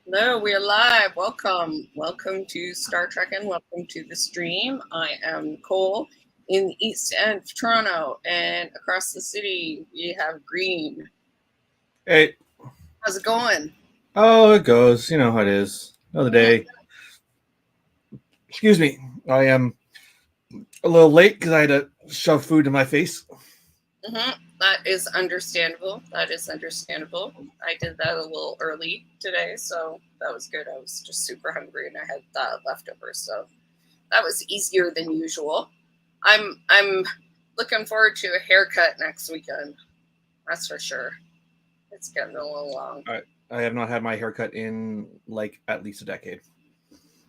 No, we're live. Welcome. Welcome to Trekkin. Welcome to the stream. I am Nicole in the east end of Toronto, and across the city we have Green. Hey, How's it going? oh, it goes. You know how it is. Another day. Excuse me. I am a little late because I had to shove food in my face. That is understandable. That is understandable. I did that a little early today, so that was good. I was just super hungry and I had that leftovers, so that was easier than usual. I'm looking forward to a haircut next weekend. That's for sure. It's getting a little long. I have not had my haircut in like at least a decade.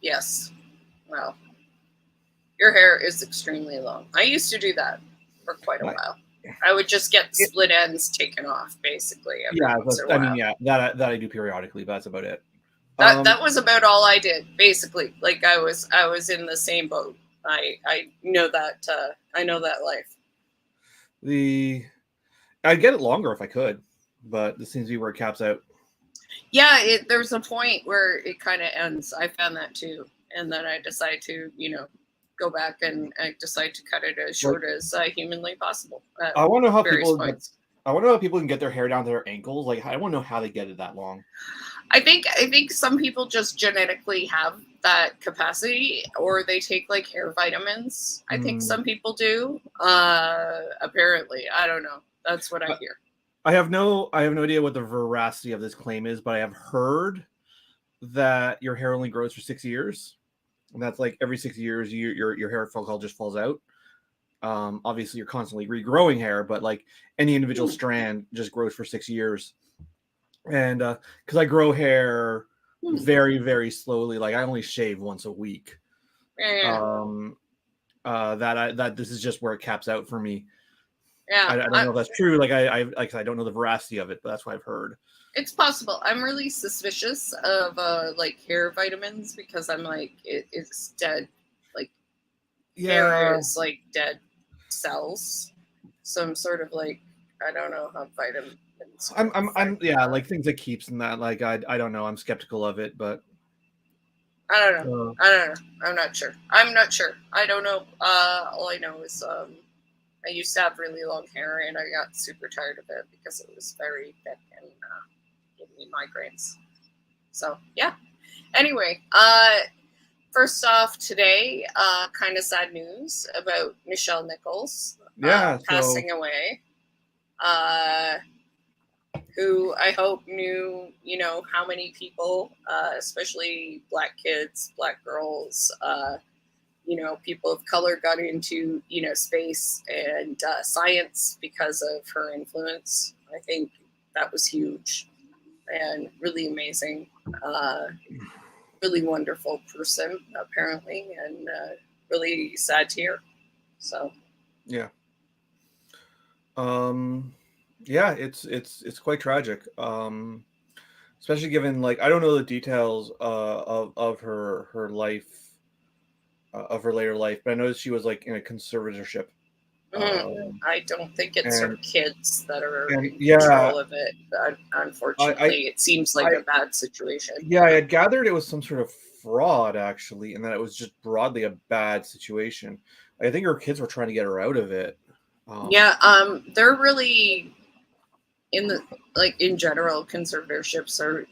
Yes. Well, your hair is extremely long. I used to do that for quite a I, while. I would just get it, split ends taken off basically every yeah, once in a I mean, while. yeah, that I do periodically, but that's about it. That was about all I did basically. Like I was in the same boat. I know that I know that life. the I'd get it longer if I could, but this seems to be where it caps out. Yeah, there's a point where it kind of ends. I found that too, and then I decide to go back and I decide to cut it as Like, short as humanly possible at I want to know how various people get. points. I want to know how people can get their hair down to their ankles. Like, I want to know how they get it that long. I think some people just genetically have that capacity, or they take like hair vitamins. I think Mm. some people do. Apparently, I don't know. That's what I hear. I have no idea what the veracity of this claim is, but I have heard that your hair only grows for 6 years, and that's like every 6 years your hair follicle just falls out. Obviously, you're constantly regrowing hair, but like any individual Hmm. strand just grows for 6 years. And because I grow hair Hmm. very slowly, like I only shave once a week. Yeah, Um, that this is just where it caps out for me. yeah. I don't know if that's true. I don't know the veracity of it, but that's what I've heard. It's possible. I'm really suspicious of like hair vitamins because I'm like it's dead. Like hair Yeah, is like dead cells. Some sort of like I don't know how vitamins will I'm affect yeah, that. like things that keeps and that. Like I don't know. I'm skeptical of it, but I don't know. uh, I don't know. I'm not sure. I'm not sure. I don't know. All I know is I used to have really long hair and I got super tired of it because it was very thick and gave me migraines. So yeah. Anyway, first off, today, kind of sad news about Michelle Nichols yeah. So passing away. Uh, who I hope knew, how many people, especially Black kids, Black girls, people of color got into, space and science because of her influence. I think that was huge and really amazing. Really wonderful person, apparently, and really sad to hear. So, yeah, um, yeah. It's quite tragic. Especially given like I don't know the details of her life of her later life, but I know she was like in a conservatorship. I don't think it's her And kids that are in yeah, control of it. I Unfortunately, it seems like I a bad situation. yeah, I had gathered it was some sort of fraud actually, and that it was just broadly a bad situation. I think her kids were trying to get her out of it. Um, Yeah, they're really in the like in general conservatorships are,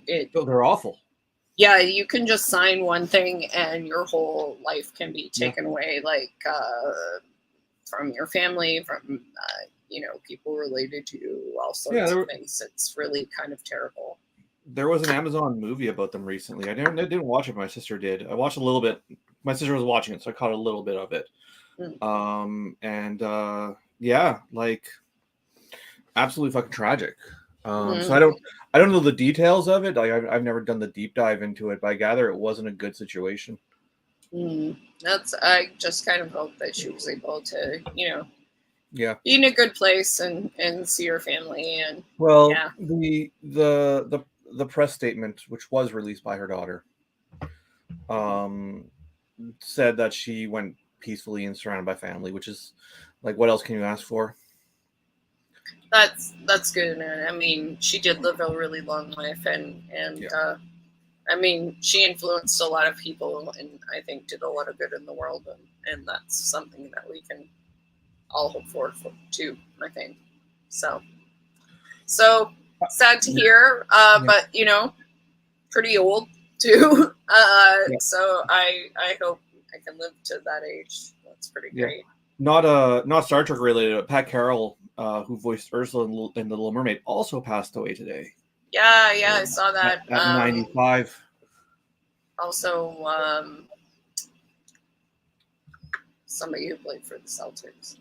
it. they're awful. Yeah, you can just sign one thing and your whole life can be Yeah, taken away, like from your family, from people related to all yeah. sorts of things. It's really kind of terrible. There was an Amazon movie about them recently. I didn't watch it. My sister did. I watched a little bit. My sister was watching it, so I caught a little bit of it. Mm. And yeah, like absolutely fucking tragic. So Mm. I don't know the details of it. Like I've never done the deep dive into it, but I gather it wasn't a good situation. Mm. That's I just kind of hope that she was able to, Yeah. be in a good place and see her family and Well, yeah. the press statement, which was released by her daughter, um, said that she went peacefully and surrounded by family, which is like what else can you ask for? That's good. I mean, she did live a really long life, and I mean, she influenced a lot of people, and I think did a lot of good in the world, and that's something that we can all hope for too. I think so. So sad to hear, but you know, pretty old too. So I hope I can live to that age. That's pretty great. Not Star Trek related, but Pat Carroll, who voiced Ursula in The Little Mermaid, also passed away today. Yeah, I saw that. At 95. Also, somebody who played for the Celtics.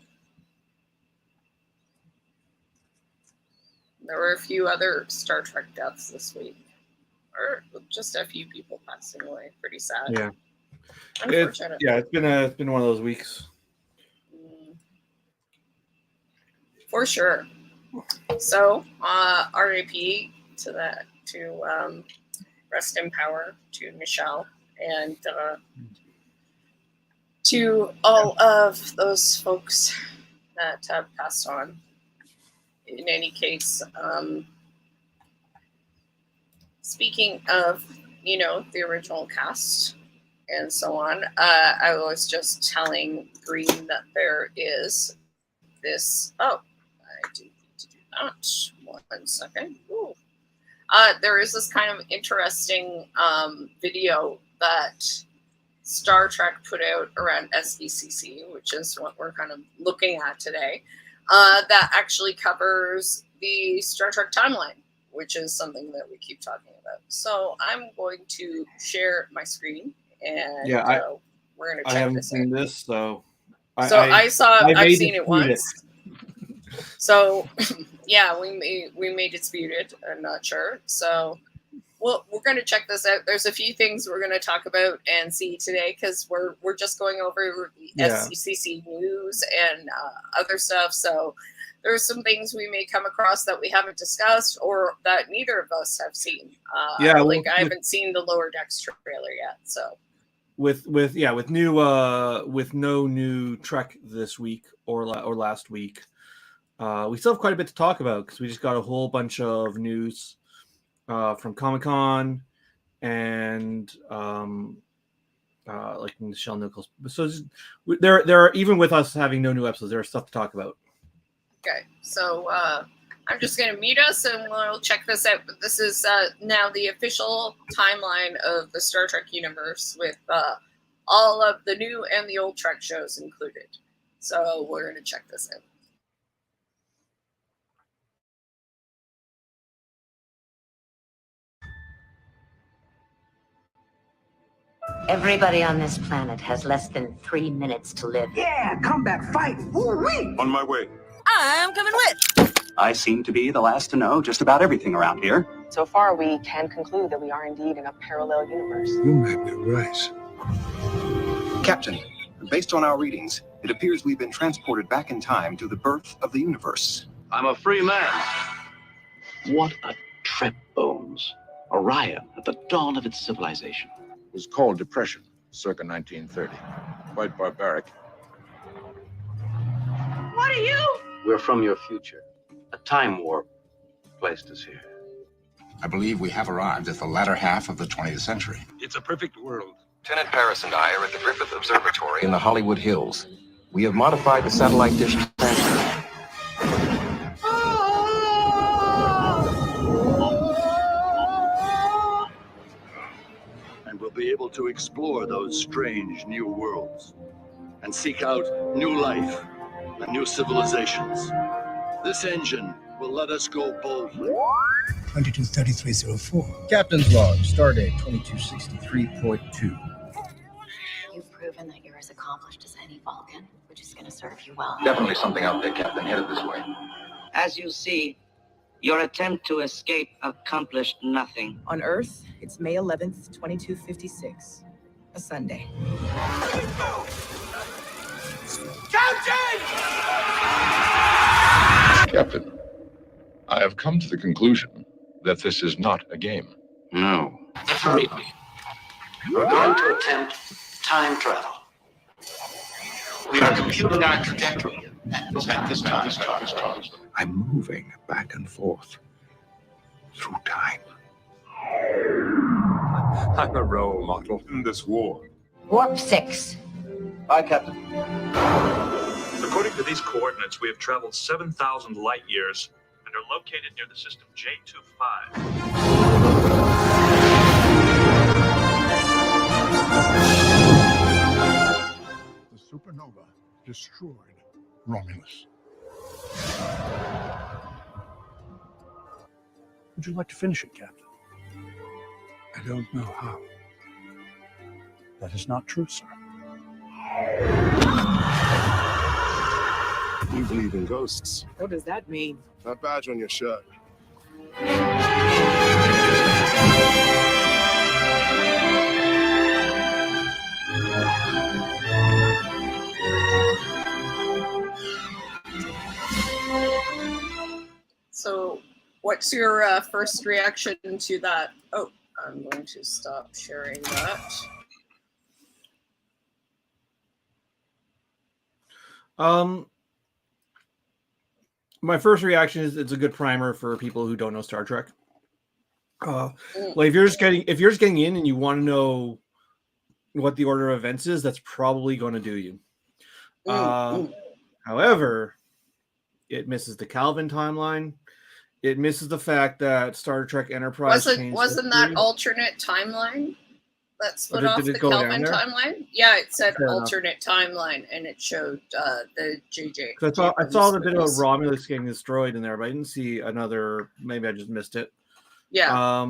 There were a few other Star Trek deaths this week, or just a few people passing away. Pretty sad. Yeah. Unfortunate. It's been one of those weeks. For sure. So, RIP to that, to rest in power to Michelle, and to all of those folks that have passed on. In any case, speaking of, you know, the original cast and so on, I was just telling Green that there is this. Oh, I do need to do that. 1 second. Ooh. There is this kind of interesting video that Star Trek put out around SDCC, which is what we're kind of looking at today, that actually covers the Star Trek timeline, which is something that we keep talking about. So I'm going to share my screen, and we're going to check this out. I haven't seen this, so I've seen it once. So yeah, we may dispute it. I'm not sure. So we're going to check this out. There's a few things we're going to talk about and see today, because we're just going over the SDCC news and other stuff. So there's some things we may come across that we haven't discussed, or that neither of us have seen. I haven't seen the Lower Decks trailer yet. So with no new Trek this week or last week. We still have quite a bit to talk about, because we just got a whole bunch of news from Comic-Con and like Michelle Nichols. So there are, even with us having no new episodes, there's stuff to talk about. Okay, so I'm just going to mute us and we'll check this out. But this is now the official timeline of the Star Trek universe, with all of the new and the old Trek shows included. So we're going to check this out. Everybody on this planet has less than 3 minutes to live. Yeah, combat fight. Woo-wee. On my way. I'm coming with. I seem to be the last to know just about everything around here. So far, we can conclude that we are indeed in a parallel universe. You might be right. Captain, based on our readings, it appears we've been transported back in time to the birth of the universe. I'm a free man. What a trip, Bones. Orion at the dawn of its civilization. It was called Depression, circa 1930. Quite barbaric. What are you? We're from your future. A time warp placed us here. I believe we have arrived at the latter half of the 20th century. It's a perfect world. Lieutenant Paris and I are at the Griffith Observatory in the Hollywood Hills. We have modified the satellite dish transmitter. And we'll be able to explore those strange new worlds and seek out new life and new civilizations. This engine will let us go boldly. 223304. Captain's log, stardate 2263.2. You've proven that you're as accomplished as any Vulcan, which is going to serve you well. Definitely something out there, Captain. Headed this way. As you see, your attempt to escape accomplished nothing. On Earth, it's May 11th, 2256. A Sunday. Captain, I have come to the conclusion that this is not a game. No. Read me. We're going to attempt time travel. We are computing our trajectory I'm moving back and forth through time. I'm a role model in this war. Warp 6. Aye, Captain. According to these coordinates, we have traveled 7,000 light years and are located near the system J25. The supernova destroyed Romulus. Would you like to finish it, Captain? I don't know how. That is not true, sir. You believe in ghosts. What does that mean? That badge on your shirt. So, what's your first reaction to that? Oh, I'm going to stop sharing that. My first reaction is it's a good primer for people who don't know Star Trek. Like if you're just getting in and you want to know what the order of events is, that's probably going to do you. However, it misses the Calvin timeline. It misses the fact that Star Trek Enterprise wasn't that alternate timeline that split off the Kelvin timeline? Yeah, it said alternate timeline, and it showed the JJ. I saw a bit of Romulus getting destroyed in there, but I didn't see another. Maybe I just missed it. Yeah.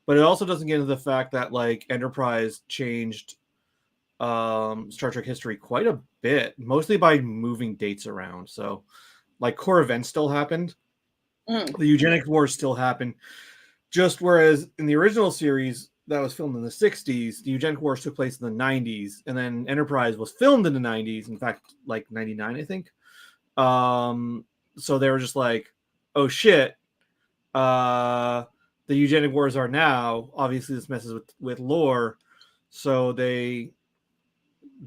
But it also doesn't get into the fact that like Enterprise changed Star Trek history quite a bit, mostly by moving dates around. So, like core events still happened. The eugenics wars still happened. Just whereas in the original series that was filmed in the 60s, the eugenic wars took place in the 90s, and then Enterprise was filmed in the 90s. In fact, like 99, I think. So they were just like, oh shit. The eugenic wars are now. Obviously, this messes with lore. So they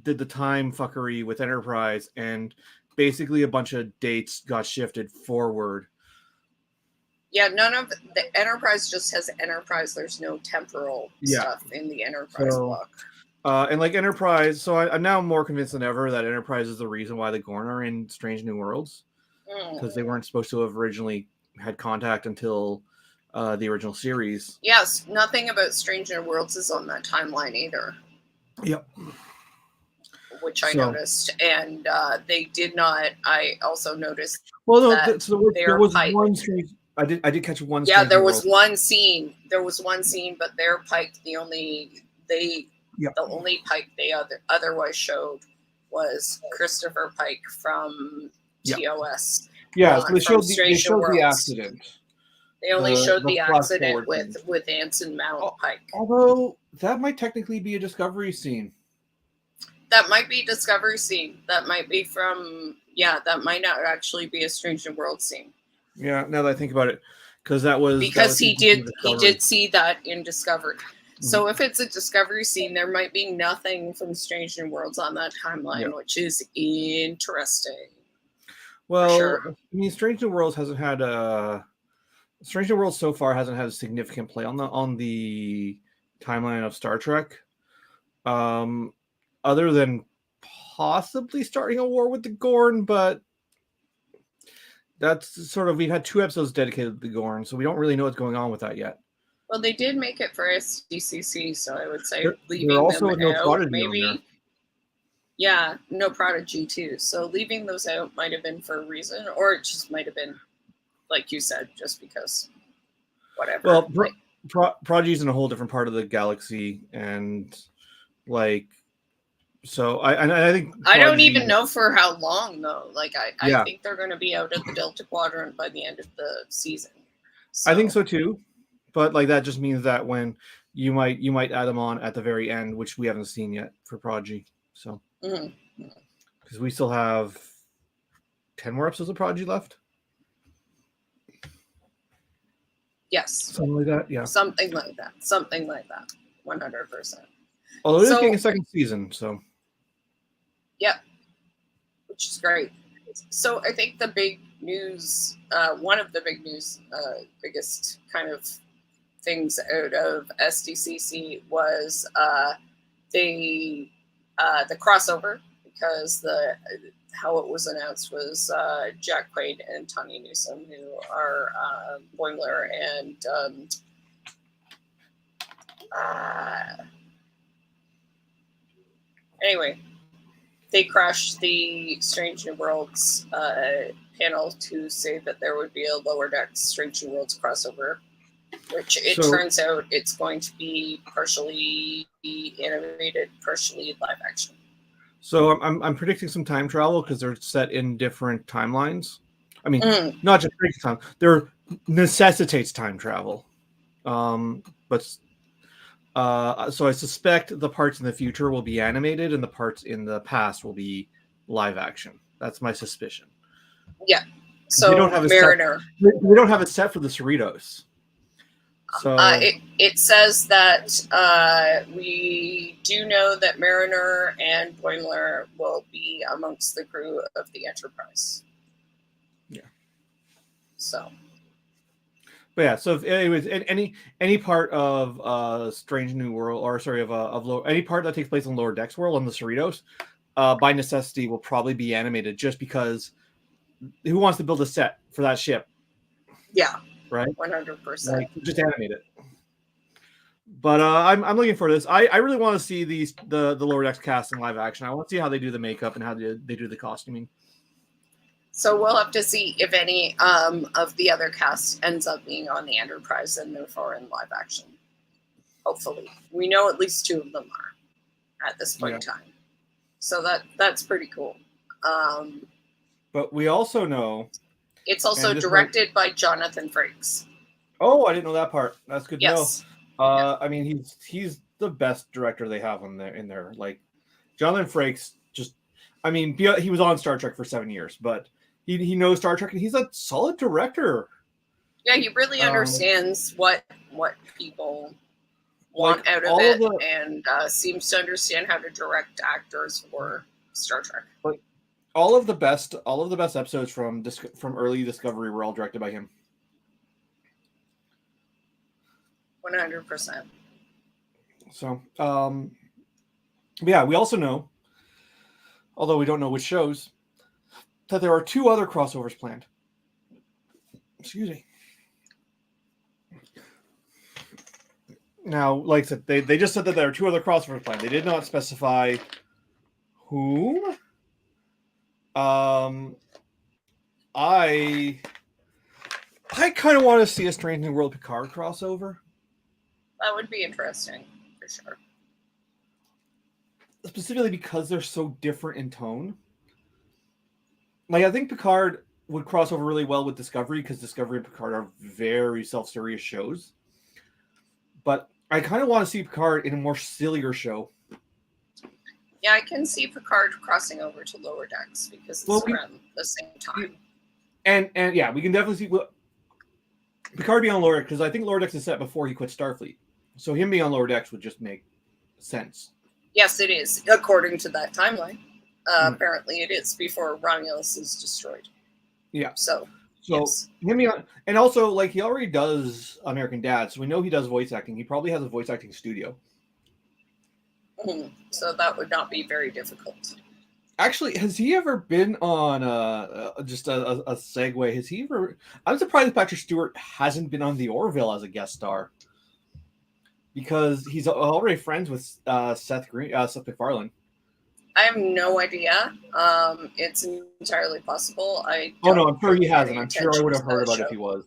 did the time fuckery with Enterprise, and basically a bunch of dates got shifted forward. Yeah, none of the Enterprise just has Enterprise. There's no temporal stuff in the Enterprise block. And like Enterprise, so I'm now more convinced than ever that Enterprise is the reason why the Gorn are in Strange New Worlds, because they weren't supposed to have originally had contact until the original series. Yes, nothing about Strange New Worlds is on that timeline either. Yep. Which I noticed, and they did not. I also noticed. Well, no, there was one strange. I did catch one. Yeah, there was one scene. There was one scene, but their Pike, the only Pike they otherwise showed was Christopher Pike from TOS. Yeah, so they showed the accident. They only showed the accident with Anson Mount Pike. Although that might technically be a Discovery scene. That might be Discovery scene. That might be from that might not actually be a Strange New World scene. Yeah, now that I think about it, because he did see that in Discovery. So if it's a Discovery scene, there might be nothing from Strange New Worlds on that timeline, which is interesting. Well, sure. I mean, Strange New Worlds hasn't had Strange New Worlds so far hasn't had a significant play on the timeline of Star Trek, other than possibly starting a war with the Gorn, but that's sort of, we've had 2 episodes dedicated to the Gorn, so we don't really know what's going on with that yet. Well, they did make it for SDCC, so I would say leaving them also out, maybe. Yeah, no Prodigy too. So leaving those out might have been for a reason, or it just might have been, like you said, just because. Whatever. Well, Prodigy's in a whole different part of the galaxy, and like. So I think I don't even know for how long though. Like I think they're going to be out at the Delta Quadrant by the end of the season. So. I think so too, but like that just means that when you might add them on at the very end, which we haven't seen yet for Prodigy. So because we still have 10 more episodes of Prodigy left. Yes, something like that. Yeah, something like that. 100%. Although it is getting a second season, so. Yep, which is great. So I think the big news, one of the big news, biggest kind of things out of SDCC was the crossover, because how it was announced was Jack Quaid and Tanya Newsom, who are Boimler and anyway, they crashed the Strange New Worlds panel to say that there would be a Lower Decks Strange New Worlds crossover, which it turns out it's going to be partially animated, partially live action. So I'm predicting some time travel because they're set in different timelines. I mean, not just time; they're necessitates time travel. But so I suspect the parts in the future will be animated, and the parts in the past will be live action. That's my suspicion. Yeah. So we don't have Mariner. We don't have a set for the Cerritos. So it says that we do know that Mariner and Boimler will be amongst the crew of the Enterprise. Yeah. So. But yeah, so if, anyways, any part of Strange New World, or sorry, of any part that takes place in Lower Decks World on the Cerritos, by necessity will probably be animated, just because who wants to build a set for that ship? Yeah. Right. 100%. Like, just animate it. But I'm looking for this. I really want to see the Lower Decks cast in live action. I want to see how they do the makeup and how they do the costuming. So we'll have to see if any of the other cast ends up being on the Enterprise and therefore in live action. Hopefully, we know at least 2 of them are at this point in time. So that's pretty cool. But we also know it's also directed by Jonathan Frakes. Oh, I didn't know that part. That's good to know. Yeah. I mean, he's the best director they have in there. Like Jonathan Frakes, I mean, he was on Star Trek for 7 years, but he knows Star Trek, and he's a solid director. Yeah, he really understands what people want out of it, and seems to understand how to direct actors for Star Trek. Like all of the best episodes from early Discovery were all directed by him. 100%. So, yeah, we also know, although we don't know which shows, that there are 2 other crossovers planned. Excuse me. Now, like I said, they just said that there are 2 other crossovers planned. They did not specify whom. I kind of want to see a Strange New World Picard crossover. That would be interesting, for sure. Specifically because they're so different in tone. Like, I think Picard would cross over really well with Discovery, because Discovery and Picard are very self-serious shows. But I kind of want to see Picard in a more sillier show. Yeah, I can see Picard crossing over to Lower Decks, because it's around the same time. And yeah, we can definitely see Picard being on Lower Decks, because I think Lower Decks is set before he quit Starfleet. So him being on Lower Decks would just make sense. Yes, it is, according to that timeline. Apparently it is before Romulus is destroyed. Yeah. So yes. Him being on, and also, like, he already does American Dad, so we know he does voice acting. He probably has a voice acting studio. So that would not be very difficult. Actually, has he ever been on just a segue? Has he ever? I'm surprised that Patrick Stewart hasn't been on The Orville as a guest star, because he's already friends with Seth MacFarlane. I have no idea. It's entirely possible. I'm sure he hasn't. I'm sure I would have heard about it if he was.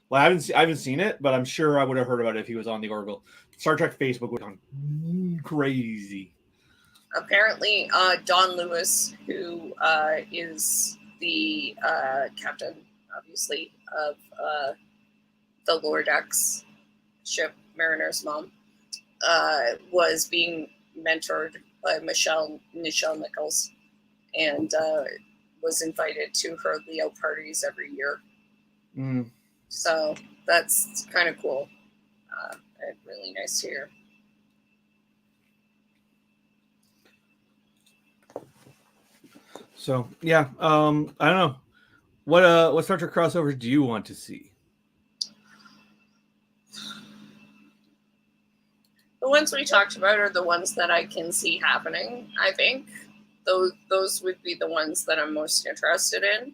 Well, I haven't seen it, but I'm sure I would have heard about it if he was on The Orville. Star Trek Facebook would have gone crazy. Apparently, Don Lewis, who is the captain, obviously, of the Lower Decks ship, Mariner's mom, was being mentored by Nichelle Nichols, and was invited to her Leo parties every year. So that's kind of cool. And really nice to hear. So yeah, I don't know. What Star Trek crossovers do you want to see? The ones we talked about are the ones that I can see happening. I think those would be the ones that I'm most interested in.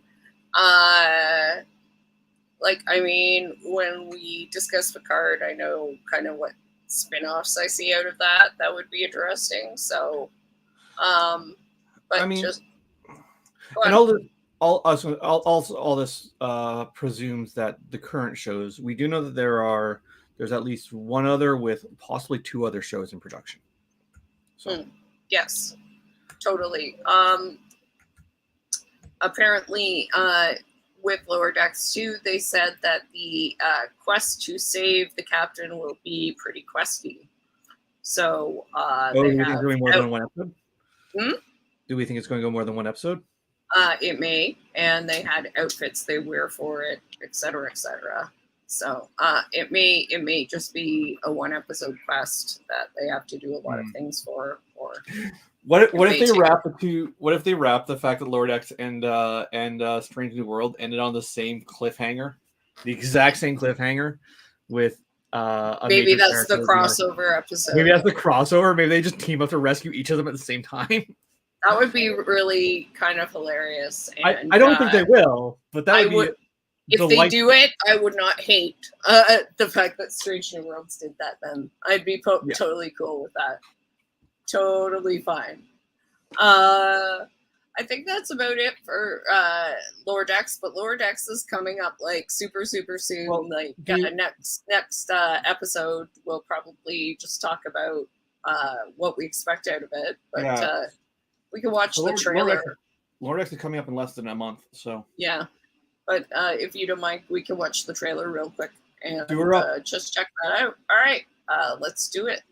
When we discuss Picard, I know kind of what spin-offs I see out of that. That would be interesting. So, just and all this presumes that the current shows. We do know that there's at least one other with possibly two other shows in production. So yes, totally. Apparently, with Lower Decks 2, they said that the quest to save the captain will be pretty questy. So, do we think it's going more than one episode? Hmm? Do we think it's going to go more than one episode? It may, and they had outfits they wear for it, etc., etc. So it may just be a one episode quest that they have to do a lot of things for. Or what if they wrap the two? What if they wrap the fact that Lower Decks and Strange New World ended on the same cliffhanger, the exact same cliffhanger, with maybe that's the crossover episode. Maybe that's the crossover. Maybe they just team up to rescue each of them at the same time. That would be really kind of hilarious. And, I don't think they will, but that would be. If they do it, I would not hate the fact that Strange New Worlds did that. Then I'd be totally cool with that. Totally fine. I think that's about it for Lower Decks. But Lower Decks is coming up like super soon. Well, next episode, we'll probably just talk about what we expect out of it. But we can watch the trailer. Lower Decks is coming up in less than a month, so yeah. But if you don't mind, we can watch the trailer real quick and just check that out. All right, let's do it.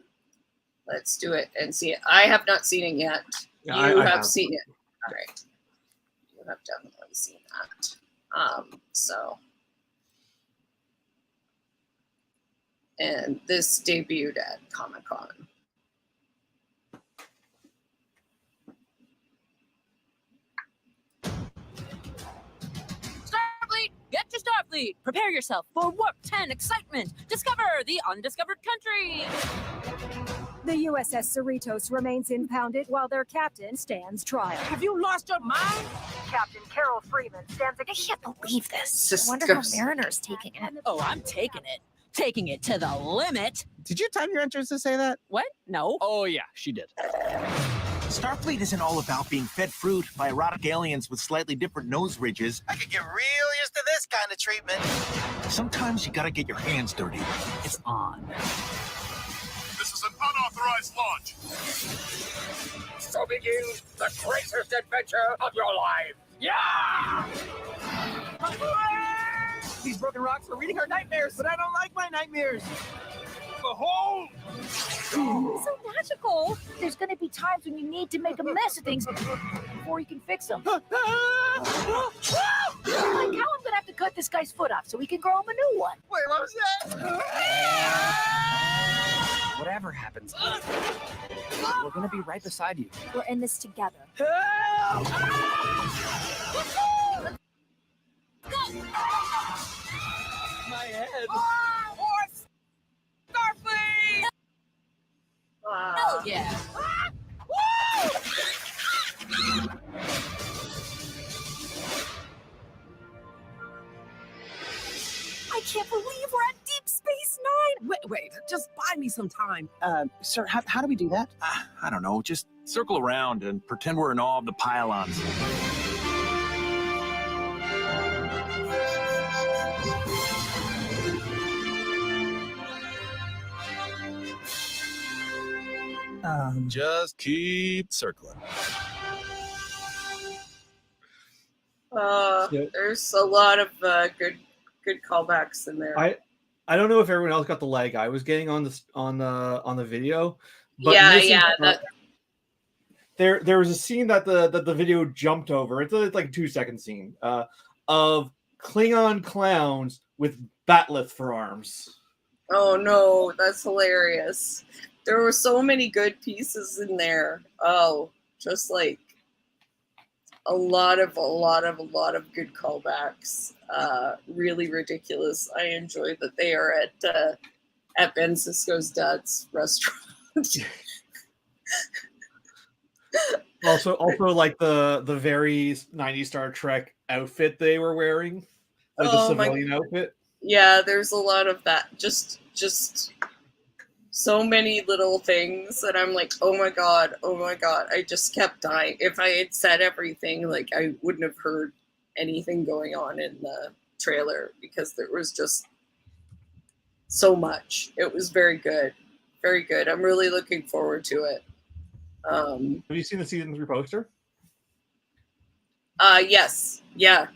Let's do it and see it. I have not seen it yet. Yeah, you I have seen it. All right. You have definitely seen that. And this debuted at Comic-Con. Get your Starfleet! Prepare yourself for Warp 10 excitement! Discover the undiscovered country! The USS Cerritos remains impounded while their captain stands trial. Have you lost your mind? Captain Carol Freeman stands against... I can't believe this. I wonder how Mariner's taking it. Oh, I'm taking it. Taking it to the limit. Did you time your entrance to say that? What? No. Oh, yeah, she did. Starfleet isn't all about being fed fruit by erotic aliens with slightly different nose ridges. I could get real used to this kind of treatment. Sometimes you gotta get your hands dirty. It's on. This is an unauthorized launch. So begins the greatest adventure of your life. Yeah! These broken rocks are reading our nightmares, but I don't like my nightmares. Behold! So magical. There's going to be times when you need to make a mess of things before you can fix them. Like how I'm going to have to cut this guy's foot off so we can grow him a new one. Wait, what was that? Whatever happens, we're going to be right beside you. We're in this together. My head. Starfleet! Hell yeah! I can't believe we're at Deep Space Nine! Wait, just buy me some time. Sir, how do we do that? I don't know. Just circle around and pretend we're in awe of the pylons. Just keep circling. There's a lot of good callbacks in there. I don't know if everyone else got the lag I was getting on the video. But there was a scene that the video jumped over. It's like a 2-second scene of Klingon clowns with batleth for arms. Oh no, that's hilarious. There were so many good pieces in there. Oh, just like a lot of good callbacks. Really ridiculous. I enjoy that they are at Ben Sisko's dad's restaurant. Also, like the very 90s Star Trek outfit they were wearing, like the civilian outfit. Yeah, there's a lot of that. Just so many little things that I'm like, oh my god. I just kept dying. If I had said everything, like I wouldn't have heard anything going on in the trailer because there was just so much. It was very good. Very good. I'm really looking forward to it. Have you seen the season 3 poster? Yes. Yeah.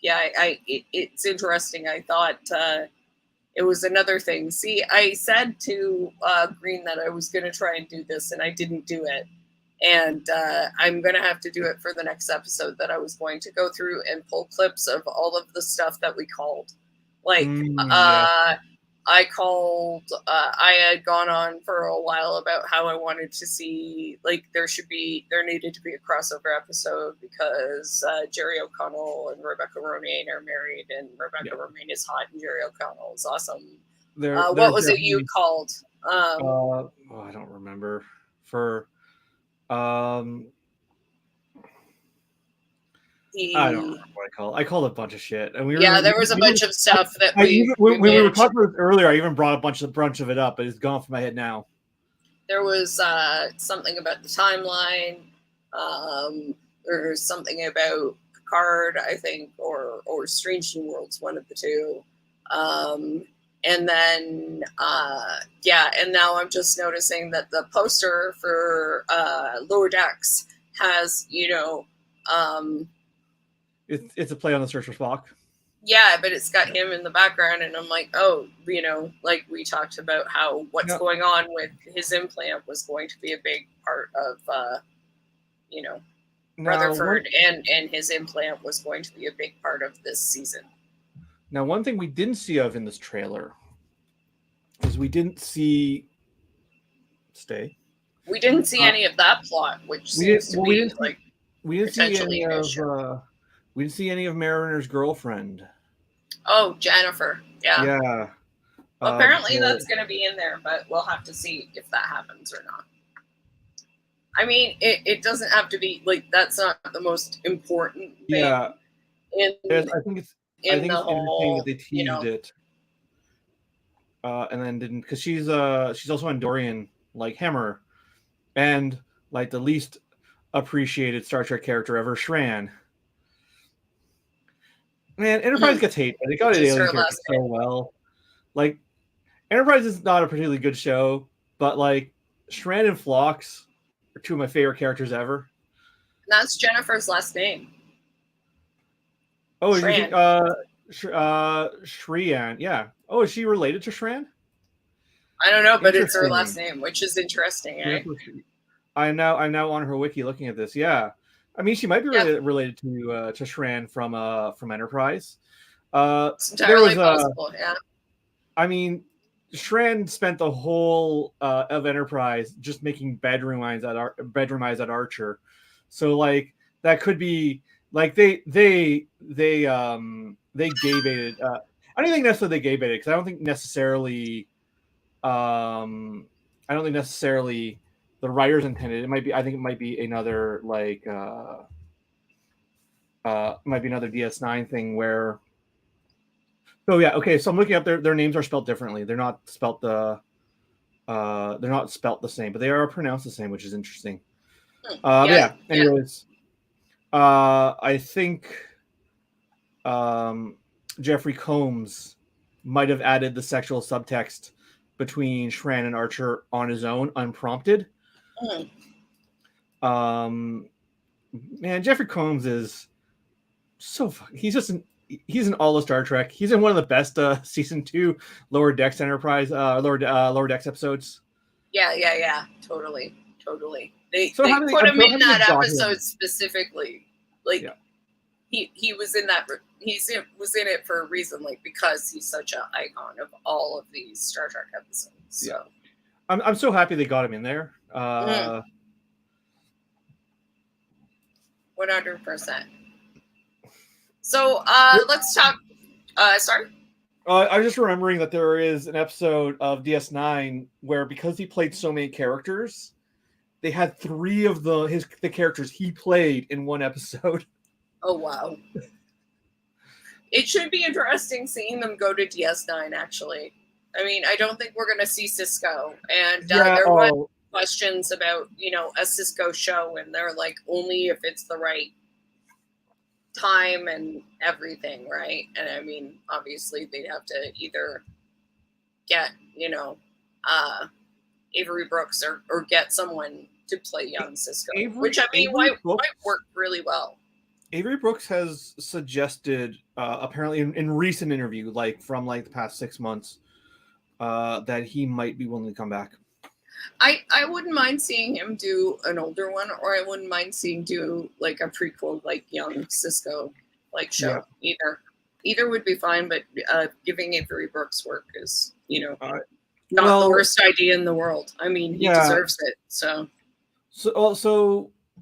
It's interesting. I thought it was another thing. See, I said to Green that I was going to try and do this, and I didn't do it. And I'm going to have to do it for the next episode, that I was going to go through and pull clips of all of the stuff that we called. Like, I called, I had gone on for a while about how I wanted to see, like, there needed to be a crossover episode because Jerry O'Connell and Rebecca Romaine are married, and Rebecca Romaine is hot and Jerry O'Connell is awesome. What was it you called? I don't remember. I don't remember what I called. I called a bunch of shit, and there was a bunch of stuff that we were talking about earlier. I even brought a bunch of it up, but it's gone from my head now. There was something about the timeline, or something about Picard, I think, or Strange New Worlds, one of the two. And then, and now I'm just noticing that the poster for Lower Decks has, it's a play on the Search for Spock. Yeah, but it's got him in the background, and I'm like, oh, like we talked about how what's going on with his implant was going to be a big part of, Rutherford, and his implant was going to be a big part of this season. Now, one thing we didn't see of in this trailer is we didn't see We didn't see any of that plot, which seems to be like potentially an issue. We didn't see any of Mariner's girlfriend. Oh, Jennifer. Yeah. Yeah. Apparently that's going to be in there, but we'll have to see if that happens or not. I mean, it doesn't have to be, like, that's not the most important thing. Yeah. I think it's interesting that they teased it. And then didn't, because she's also on Dorian, like Hammer, and like the least appreciated Star Trek character ever, Shran. Man, Enterprise gets hate, but they got an alien character so well. Like, Enterprise is not a particularly good show, but like Shran and Phlox are two of my favorite characters ever. That's Jennifer's last name. Oh, Shrian, yeah. Oh, is she related to Shran? I don't know, but it's her last name, which is interesting. Eh? I'm now on her wiki looking at this. Yeah, I mean, she might be related to Shran from Enterprise. It's entirely possible. Yeah. I mean, Shran spent the whole of Enterprise just making bedroom eyes at Archer, so like that could be like they gay baited. I don't think necessarily they gay baited because I don't think necessarily the writers intended. It might be. I think it might be another like might be another DS9 thing where. So yeah, okay. So I'm looking up their names are spelled differently. They're not spelled the same, but they are pronounced the same, which is interesting. Anyways, I think Jeffrey Combs might have added the sexual subtext between Shran and Archer on his own, unprompted. Man, Jeffrey Combs is so he's an all of Star Trek. He's in one of the best season 2 Lower Decks Enterprise Lower Decks episodes. Yeah. Totally. They put him in that episode specifically. Like he was in that. Was in it for a reason, like because he's such an icon of all of these Star Trek episodes. So. Yeah, I'm so happy they got him in there. 100%. So let's talk. Sorry. I'm just remembering that there is an episode of DS9 where, because he played so many characters, they had 3 of the characters he played in one episode. Oh wow! It should be interesting seeing them go to DS9. Actually, I mean, I don't think we're going to see Cisco, and there was questions about a Cisco show, and they're like only if it's the right time and everything, right? And I mean, obviously they'd have to either get Avery Brooks or get someone to play young Cisco, which I mean might work really well. Avery Brooks has suggested, apparently in recent interview, like from like the past 6 months, that he might be willing to come back. I wouldn't mind seeing him do an older one, or I wouldn't mind seeing do like a prequel, like young Cisco like show. Yeah. Either would be fine, but giving Avery Brooks work is not the worst idea in the world. I mean, he deserves it. So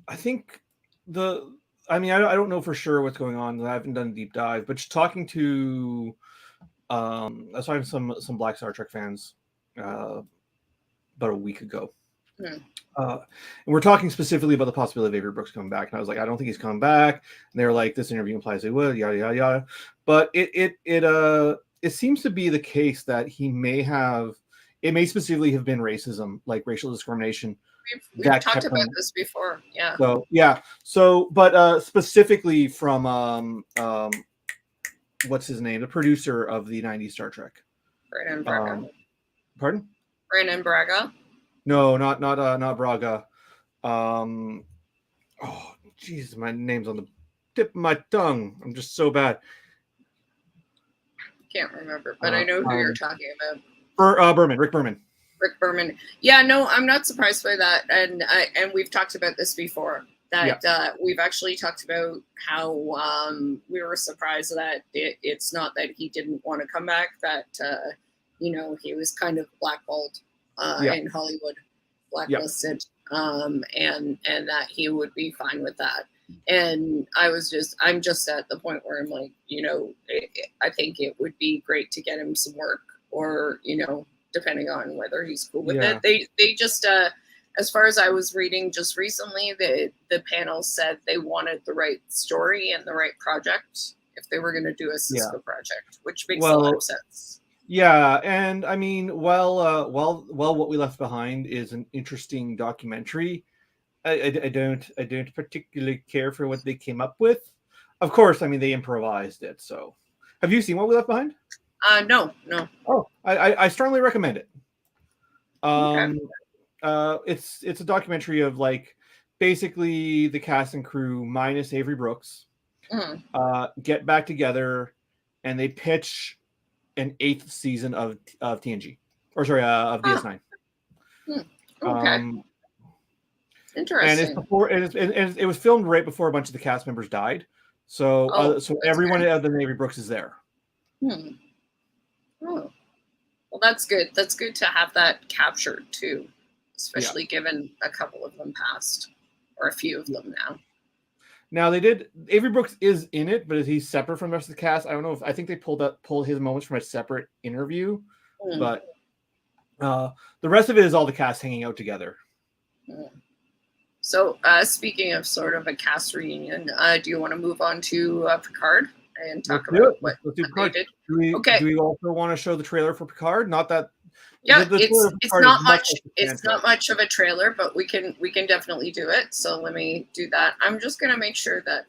I think I don't know for sure what's going on. I haven't done a deep dive, but just talking to I was talking to some Black Star Trek fans about a week ago. And we're talking specifically about the possibility of Avery Brooks coming back. And I was like, I don't think he's coming back. And they were like, this interview implies they will, yada, yada, yada. But it seems to be the case that it may specifically have been racism, like racial discrimination. We've talked about this before. Yeah. But specifically from what's his name? The producer of the 90s Star Trek. Brandon Braga. Pardon? Brandon Braga. No, not Braga. Oh, jeez, my name's on the tip of my tongue. I'm just so bad. Can't remember, but I know who you're talking about. Rick Berman. Rick Berman. Yeah, no, I'm not surprised by that, and we've talked about this before. That we've actually talked about how we were surprised that it's not that he didn't want to come back, that he was kind of blackballed in Hollywood, blacklisted, and that he would be fine with that. And I'm just at the point where I'm like, I think it would be great to get him some work, or depending on whether he's cool with it. They just as far as I was reading just recently, the panel said they wanted the right story and the right project if they were going to do a Cisco project, which makes a lot of sense. Yeah, and I mean, What We Left Behind is an interesting documentary. I don't particularly care for what they came up with. Of course, I mean, they improvised it. So, have you seen What We Left Behind? No. Oh, I strongly recommend it. Okay. It's a documentary of like basically the cast and crew minus Avery Brooks get back together, and they pitch an 8th season of TNG, of DS9. Okay. Interesting. And it was filmed right before a bunch of the cast members died, so everyone other than Avery Brooks is there. Oh, well, that's good. That's good to have that captured too, especially given a couple of them passed, or a few of them now. Now Avery Brooks is in it, but he's separate from the rest of the cast. I don't know I think they pulled his moments from a separate interview, but the rest of it is all the cast hanging out together. So speaking of sort of a cast reunion, do you want to move on to Picard and talk about what they did? Do we also want to show the trailer for Picard? Not that. Yeah, it's not much. It's not much of a trailer, but we can definitely do it. So let me do that. I'm just gonna make sure that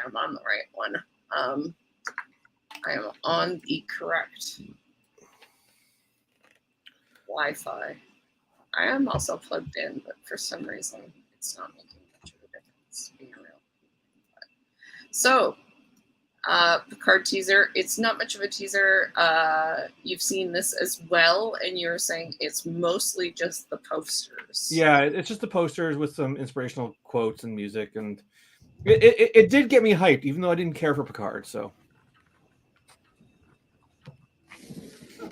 I'm on the right one. I am on the correct Wi-Fi. I am also plugged in, but for some reason it's not making much of a difference. Being real. So. Picard teaser. It's not much of a teaser. You've seen this as well, and you're saying it's mostly just the posters. Yeah, it's just the posters with some inspirational quotes and music, and it did get me hyped, even though I didn't care for Picard. So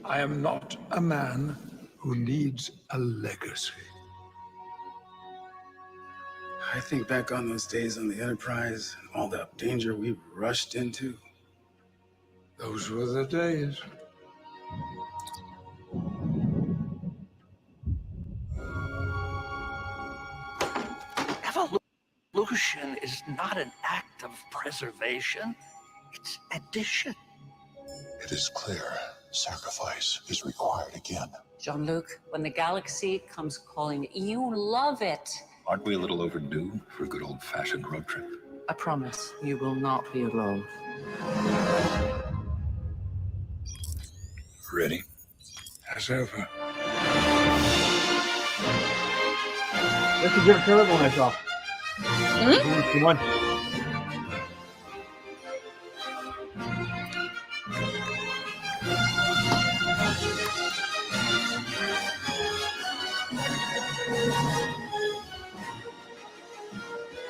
I am not a man who needs a legacy. I think back on those days on the Enterprise and all the danger we rushed into. Those were the days. Evolution is not an act of preservation, it's addition. It is clear sacrifice is required again. Jean-Luc, when the galaxy comes calling, you love it. Aren't we a little overdue for a good old-fashioned road trip? I promise you will not be alone. Ready? As ever. That's a different trailer than I saw. Come on.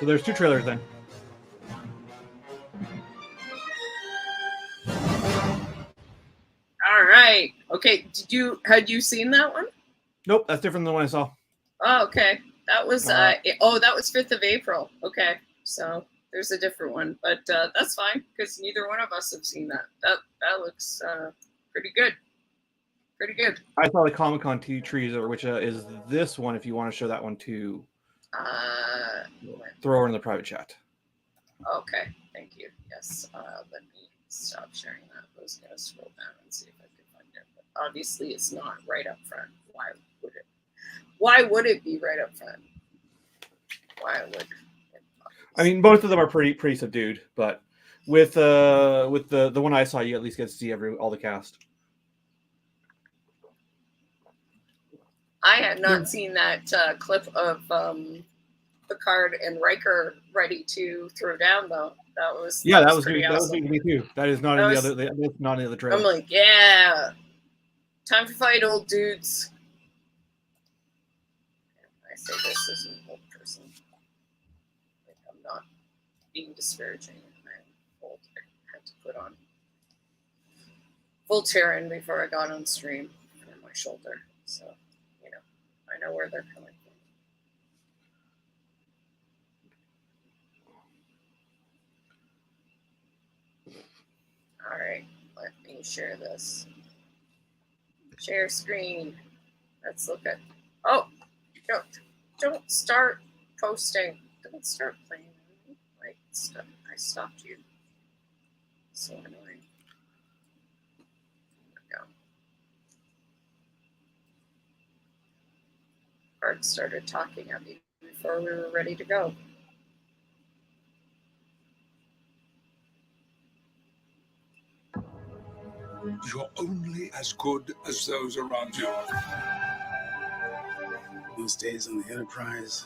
So there's 2 trailers then. All right. Okay. Had you seen that one? Nope, that's different than the one I saw. Oh, okay. That was that was 5th of April. Okay. So there's a different one, but that's fine because neither one of us have seen that. That looks pretty good. Pretty good. I saw the Comic-Con teaser, which is this one. If you want to show that one too, throw her in the private chat. Okay. Thank you. Yes. Let me stop sharing that. I was gonna scroll down and see if I could find it. But obviously, it's not right up front. Why would it? Why would it be right up front? Why would it? I mean, both of them are pretty subdued, but with the one I saw, you at least get to see all the cast. I had not seen that clip of Picard and Riker ready to throw down though. That was pretty new. awesome. That was new to me too. That is not in the other. That's not in the trailer. I'm like, yeah, time to fight, old dudes. I say this as an old person. Like, I'm not being disparaging. I'm old. I had to put on Voltaren before I got on stream for my shoulder, so I know where they're coming from. All right, let me share this. Share screen. Let's look at. Oh, don't start posting. Don't start playing. Like, I stopped you. So annoying. There we go. Bart started talking at me before we were ready to go. You're only as good as those around you. Those days on the Enterprise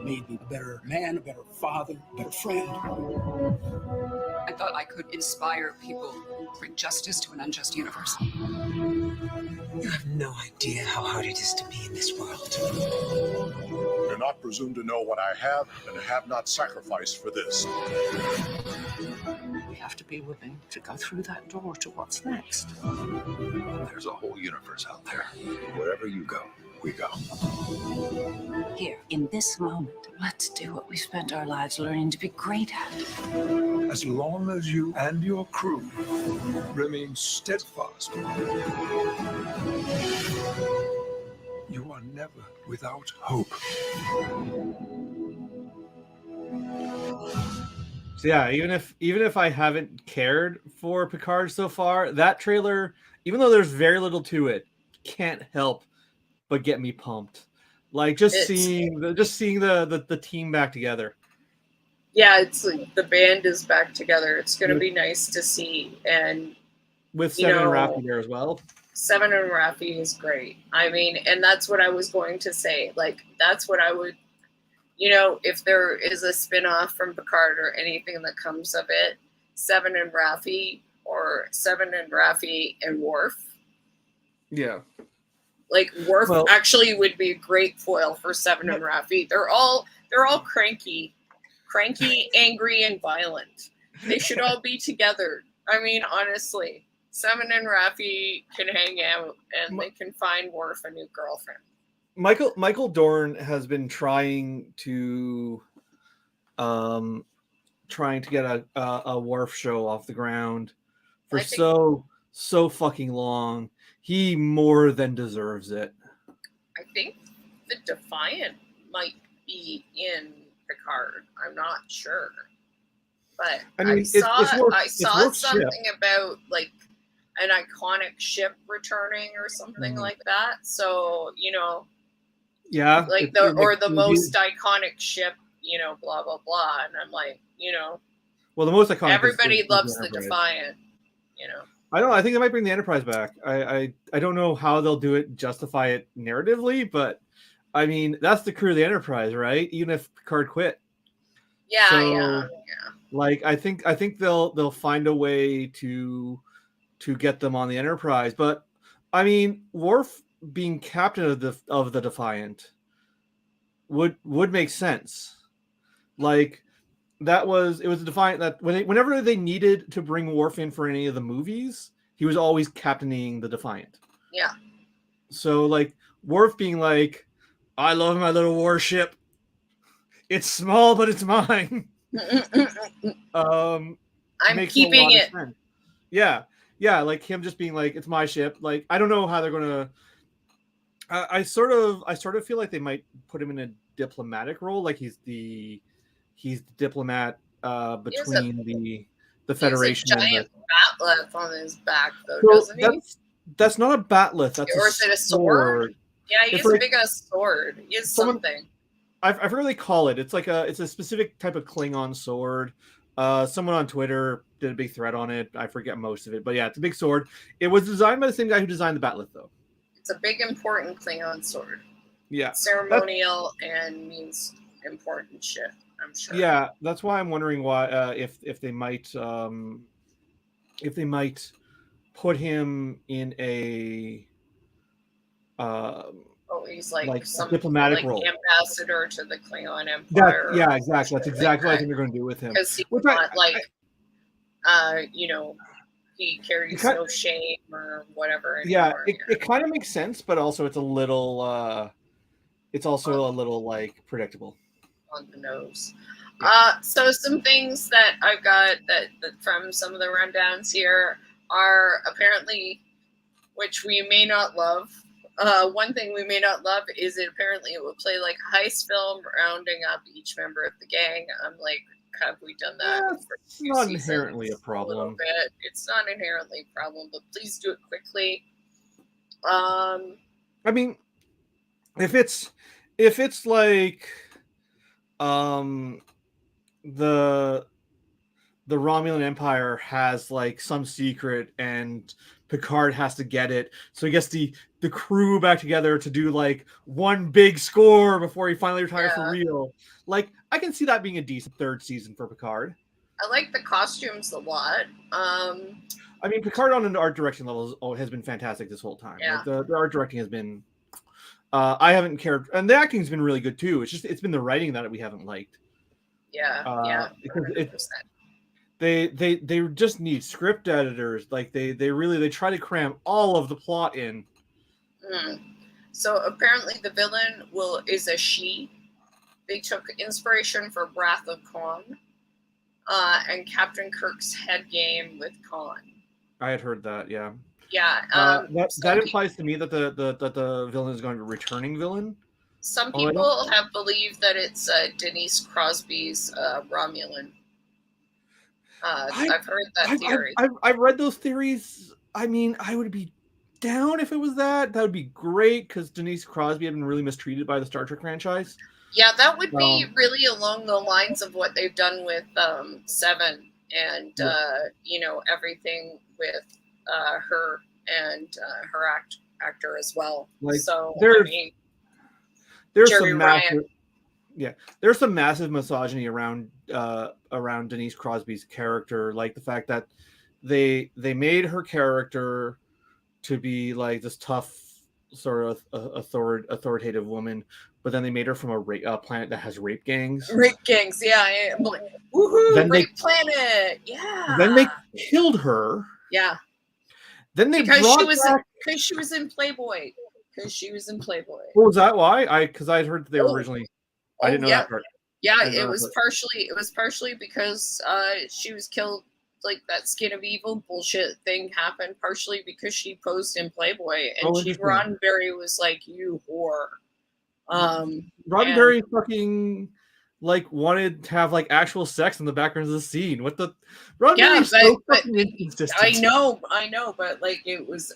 made me a better man, a better father, a better friend. I thought I could inspire people, bring justice to an unjust universe. You have no idea how hard it is to be in this world. Do not presume to know what I have and have not sacrificed for this. We have to be willing to go through that door to what's next. There's a whole universe out there. Wherever you go, we go. Here, in this moment, let's do what we spent our lives learning to be great at. As long as you and your crew remain steadfast, you are never without hope. So yeah, even if I haven't cared for Picard so far, that trailer, even though there's very little to it, can't help but get me pumped. Like seeing the team back together. Yeah, it's like the band is back together. It's going to be nice to see, and with Seven and Raffi there as well. Seven and Raffi is great. I mean, and that's what I was going to say. Like, that's what I would, if there is a spin-off from Picard or anything that comes of it, Seven and Raffi, or Seven and Raffi and Worf. Yeah. Like, Worf actually would be a great foil for Seven and Raffi. They're all cranky, angry, and violent. They should all be together. I mean, honestly, Seven and Raffi can hang out and they can find Worf a new girlfriend. Michael Dorn has been trying to get a Worf show off the ground for so fucking long. He more than deserves it. I think the Defiant might be in Picard. I'm not sure, but I mean, I saw Worf's something ship. about like an iconic ship returning or something like that. So Yeah, like the most iconic ship, blah blah blah. And I'm like, well, the most iconic. Everybody loves the Defiant. I don't know. I think they might bring the Enterprise back. I don't know how they'll do it, justify it narratively, but I mean that's the crew of the Enterprise, right? Even if Picard quit. Yeah. Like I think they'll find a way to get them on the Enterprise, but I mean Worf being captain of the Defiant would make sense. Like it was a Defiant that whenever they needed to bring Worf in for any of the movies, he was always captaining the Defiant. Yeah. So like Worf being like, I love my little warship. It's small, but it's mine. I'm keeping it. Yeah, like him just being like, it's my ship. Like I don't know how they're gonna. I sort of feel like they might put him in a diplomatic role, like he's the diplomat between the Federation. He has a giant batleth on his back, though, doesn't he? That's not a batleth. That's or is it a sword? Yeah, he has a big sword. He has something. I forget what they call it. It's like it's a specific type of Klingon sword. Someone on Twitter did a big thread on it. I forget most of it, but yeah, it's a big sword. It was designed by the same guy who designed the batleth, though. It's a big, important Klingon sword. Yeah, ceremonial and means important shit. I'm sure. Yeah, that's why I'm wondering why if they might put him in a he's like some diplomatic role, ambassador to the Klingon Empire. Yeah, exactly. That's exactly what I think they're going to do with him. Because he's not he carries no shame or whatever anymore. Yeah, it kind of makes sense, but also it's a little like predictable. On the nose. So some things that I've got that from some of the rundowns here are apparently, which we may not love. One thing we may not love is it will play like a heist film, rounding up each member of the gang. I'm like, have we done that? It's not inherently a problem. It's not inherently a problem, but please do it quickly. I mean, if it's like the Romulan Empire has like some secret and Picard has to get it, so he gets the crew back together to do like one big score before he finally retires for real. Like I can see that being a decent third season for Picard. I like the costumes a lot. I mean, Picard on an art direction level has been fantastic this whole time. Yeah. Like, the art directing has been. I haven't cared, and the acting's been really good too. It's been the writing that we haven't liked. Yeah. Because they just need script editors. Like they try to cram all of the plot in. So apparently the villain is a she. They took inspiration from Wrath of Khan, and Captain Kirk's head game with Khan. I had heard that. Yeah. Yeah. That implies to me that the villain is going to be a returning villain. Some people have believed that it's Denise Crosby's Romulan. I've heard that theory. I've read those theories. I mean, I would be down if it was that. That would be great because Denise Crosby had been really mistreated by the Star Trek franchise. Yeah, that would be really along the lines of what they've done with Seven and everything with her and her actor as well. Like, so there's Jerry some massive, there's some massive misogyny around Denise Crosby's character, like the fact that they made her character to be like this tough sort of authoritative woman, but then they made her from a planet that has rape gangs. Yeah. I'm like, woohoo, rape planet. Yeah. Then they killed her. Yeah. Then they because she was in Playboy. because she was in Playboy. What was that? Why? Because I had heard they were originally. I didn't know yeah. that part. Yeah, it was partially because she was killed, like that Skin of Evil bullshit thing happened, partially because she posed in Playboy, and Roddenberry was like, "You whore." Roddenberry fucking like wanted to have like actual sex in the background of the scene. What the Roddenberry's but inconsistent. I know, but like it was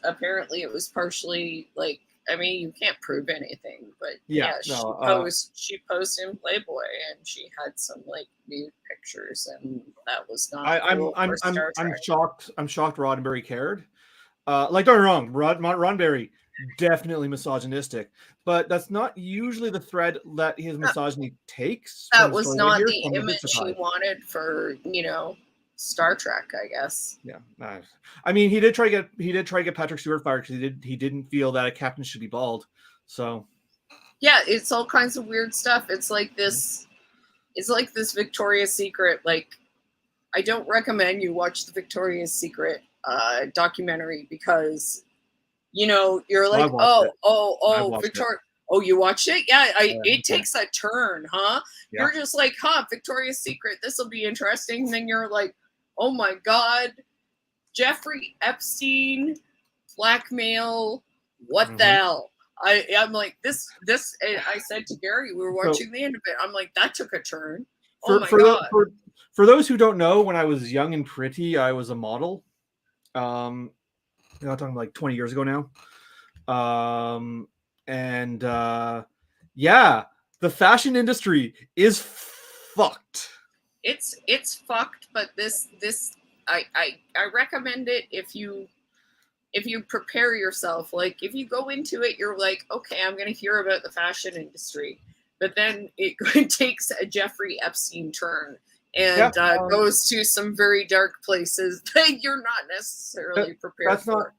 partially like, I mean, you can't prove anything, but she posed in Playboy, and she had some like nude pictures, and that was not. I'm shocked. I'm shocked Roddenberry cared. Like, don't get me wrong, Roddenberry definitely misogynistic, but that's not usually the thread that his misogyny takes. That was not the image he wanted for, Star Trek, I guess. Yeah, I mean, he did try to get Patrick Stewart fired because he didn't feel that a captain should be bald. So yeah, it's all kinds of weird stuff. It's like this Victoria's Secret. Like, I don't recommend you watch the Victoria's Secret documentary because you're like, Victoria. Oh, you watched it? Yeah, it takes a turn, huh? Yeah. You're just like, Victoria's Secret, this will be interesting. And then you're like, oh my God, Jeffrey Epstein, blackmail, what the hell? I'm like, this, I said to Gary, we were watching the end of it. I'm like, that took a turn. Oh my God. For those who don't know, when I was young and pretty, I was a model. I'm talking like 20 years ago now. The fashion industry is fucked. It's fucked, but this I recommend it if you prepare yourself. Like, if you go into it, you're like, okay, I'm going to hear about the fashion industry, but then it takes a Jeffrey Epstein turn and goes to some very dark places that you're not necessarily prepared for.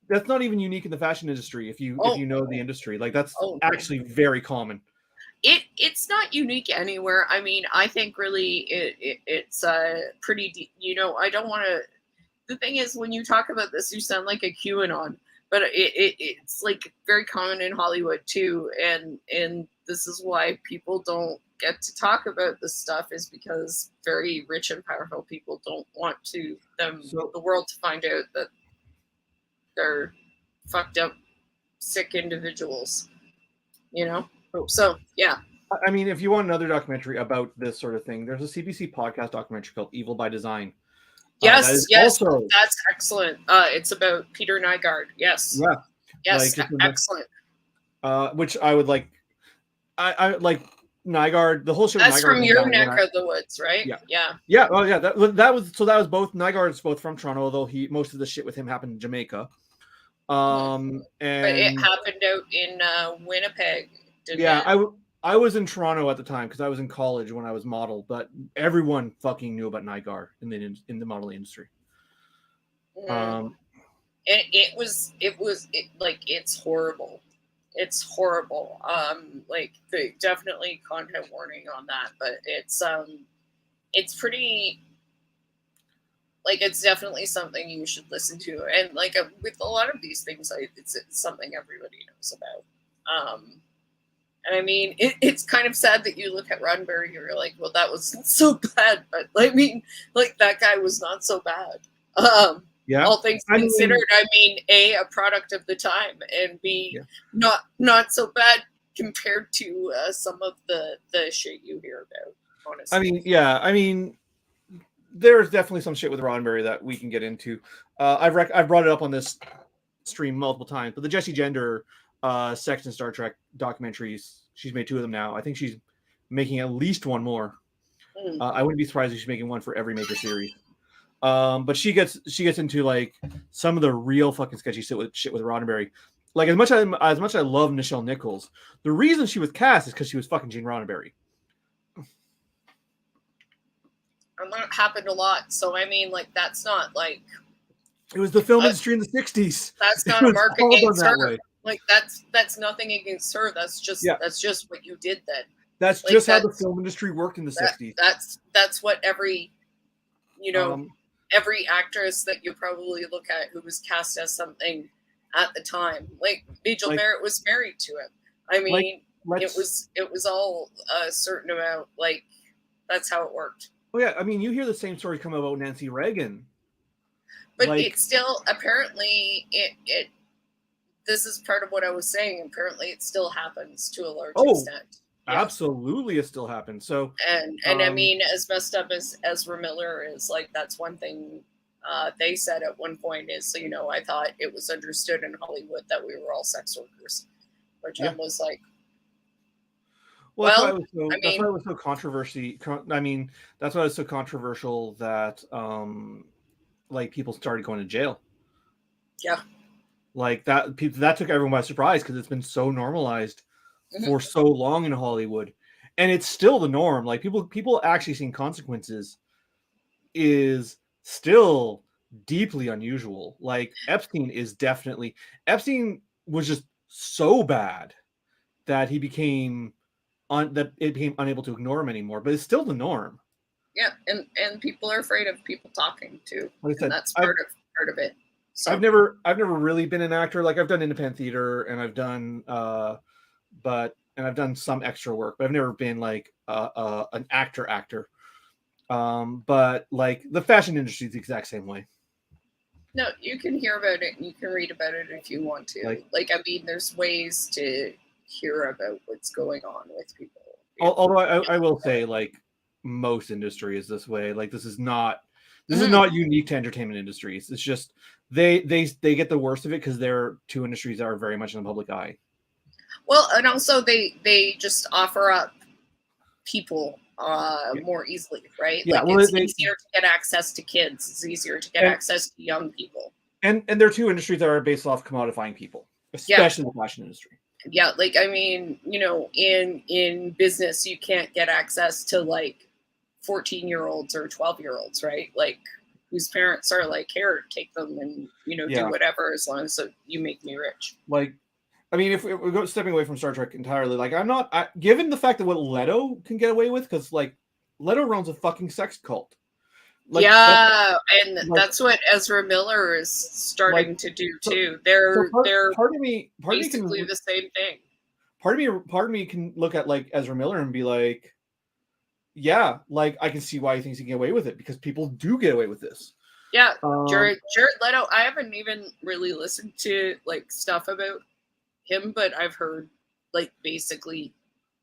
That's not even unique in the fashion industry. If you know the industry, like that's actually very common. It's not unique anywhere. I mean, I think really it's pretty. I don't want to. The thing is, when you talk about this, you sound like a QAnon, but it's like very common in Hollywood too, and this is why people don't get to talk about this stuff, is because very rich and powerful people don't want the world to find out that they're fucked up, sick individuals. So yeah. I mean, if you want another documentary about this sort of thing, there's a CBC podcast documentary called Evil by Design. Yes, that's excellent. It's about Peter Nygaard. Yes. Yeah. Yes, excellent. Which I would like. I like Nygaard. The whole shit. That's from your neck of the woods, right? Yeah. Yeah. Well, yeah. That was both Nygaard's both from Toronto, although most of the shit with him happened in Jamaica. And but it happened out in Winnipeg. I was in Toronto at the time because I was in college when I was model, but everyone fucking knew about Nygaard in the modeling industry. It's horrible. It's horrible. Definitely content warning on that, but it's pretty. Like, it's definitely something you should listen to, and like with a lot of these things, it's something everybody knows about. And I mean, it's kind of sad that you look at Roddenberry and you're like, well, that wasn't so bad, but I mean, like, that guy was not so bad. All things considered, A, a product of the time, and B, not so bad compared to some of the shit you hear about, honestly. I mean, there's definitely some shit with Roddenberry that we can get into. I've brought it up on this stream multiple times, but the Jessie Gender Sex and Star Trek documentaries, she's made 2 of them now. I think she's making at least 1 more. I wouldn't be surprised if she's making 1 for every major series. But she gets into like some of the real fucking sketchy shit with Roddenberry. Like, as much as I love Nichelle Nichols, the reason she was cast is because she was fucking Gene Roddenberry. And that happened a lot. So I mean, like, that's not like, it was the film industry in the 60s. That's not a mark against her. Like, that's nothing against her. That's just what you did then. That's like, just how the film industry worked in the 60s. That's what every every actress that you probably look at who was cast as something at the time. Like Majel Like- Barrett was married to him. I mean, Like, it was all a certain amount. Like that's how it worked. Oh yeah, I mean, you hear the same story come about Nancy Reagan. But Like- it still apparently it this is part of what I was saying. Apparently, it still happens to a large extent. Yeah. Absolutely, it still happens. So, And I mean, as messed up as Ezra Miller is, like that's one thing they said at one point is, you know, I thought it was understood in Hollywood that we were all sex workers, which I was like, that's why well, it was so, that's why it was so controversy. I mean, that's why it was so controversial that like people started going to jail. Yeah. Like that took everyone by surprise because it's been so normalized for so long in Hollywood, and it's still the norm. Like people actually seeing consequences is still deeply unusual. Like Epstein was just so bad that it became unable to ignore him anymore. But it's still the norm. Yeah, and people are afraid of people talking too. Like I said, and that's part of it. So. I've never really been an actor. Like I've done independent theater and I've done I've done some extra work, but I've never been like an actor. But like the fashion industry is the exact same way. No, you can hear about it and you can read about it if you want to. Like I mean, there's ways to hear about what's going on with people. Although I will say, like most industry is this way. Like this is not unique to entertainment industries. It's just they get the worst of it because they're two industries that are very much in the public eye. Well, and also they just offer up people more easily, right? Yeah, like it's easier to get access to kids. It's easier to get access to young people. And they're two industries that are based off commodifying people, especially the fashion industry. Yeah, like I mean, you know, in business you can't get access to like 14-year-olds or 12-year-olds, right? Like whose parents are like, here, take them and do whatever as long as you make me rich. Like, I mean, if we go stepping away from Star Trek entirely, like given the fact that what Leto can get away with, because like Leto runs a fucking sex cult. Like, that's what Ezra Miller is starting to do too. They're part of me basically the same thing. Part of me can look at like Ezra Miller and be like, yeah, like I can see why he thinks he can get away with it because people do get away with this. Yeah, Jared Leto. I haven't even really listened to like stuff about him, but I've heard like basically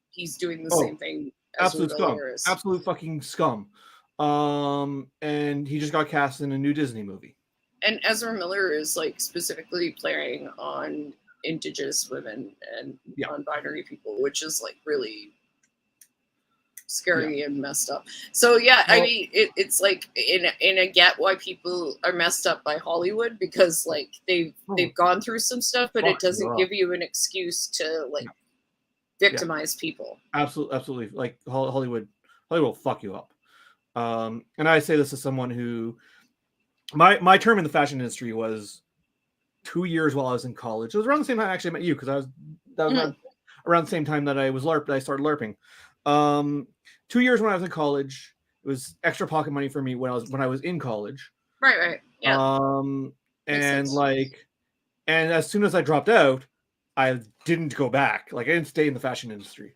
he's doing the same thing. Absolute scum. Absolute fucking scum. And he just got cast in a new Disney movie. And Ezra Miller is like specifically playing on Indigenous women and non-binary people, which is like really scary and messed up. So I mean, it's like in a get why people are messed up by Hollywood because like they've gone through some stuff, but it doesn't give you an excuse to like victimize people. Absolutely. Like Hollywood will fuck you up. And I say this as someone who my term in the fashion industry was 2 years while I was in college. It was around the same time I actually met you because that was around the same time that I started LARPing. 2 years when I was in college, it was extra pocket money for me when I was in college. Right. Yeah. And as soon as I dropped out, I didn't go back. Like I didn't stay in the fashion industry.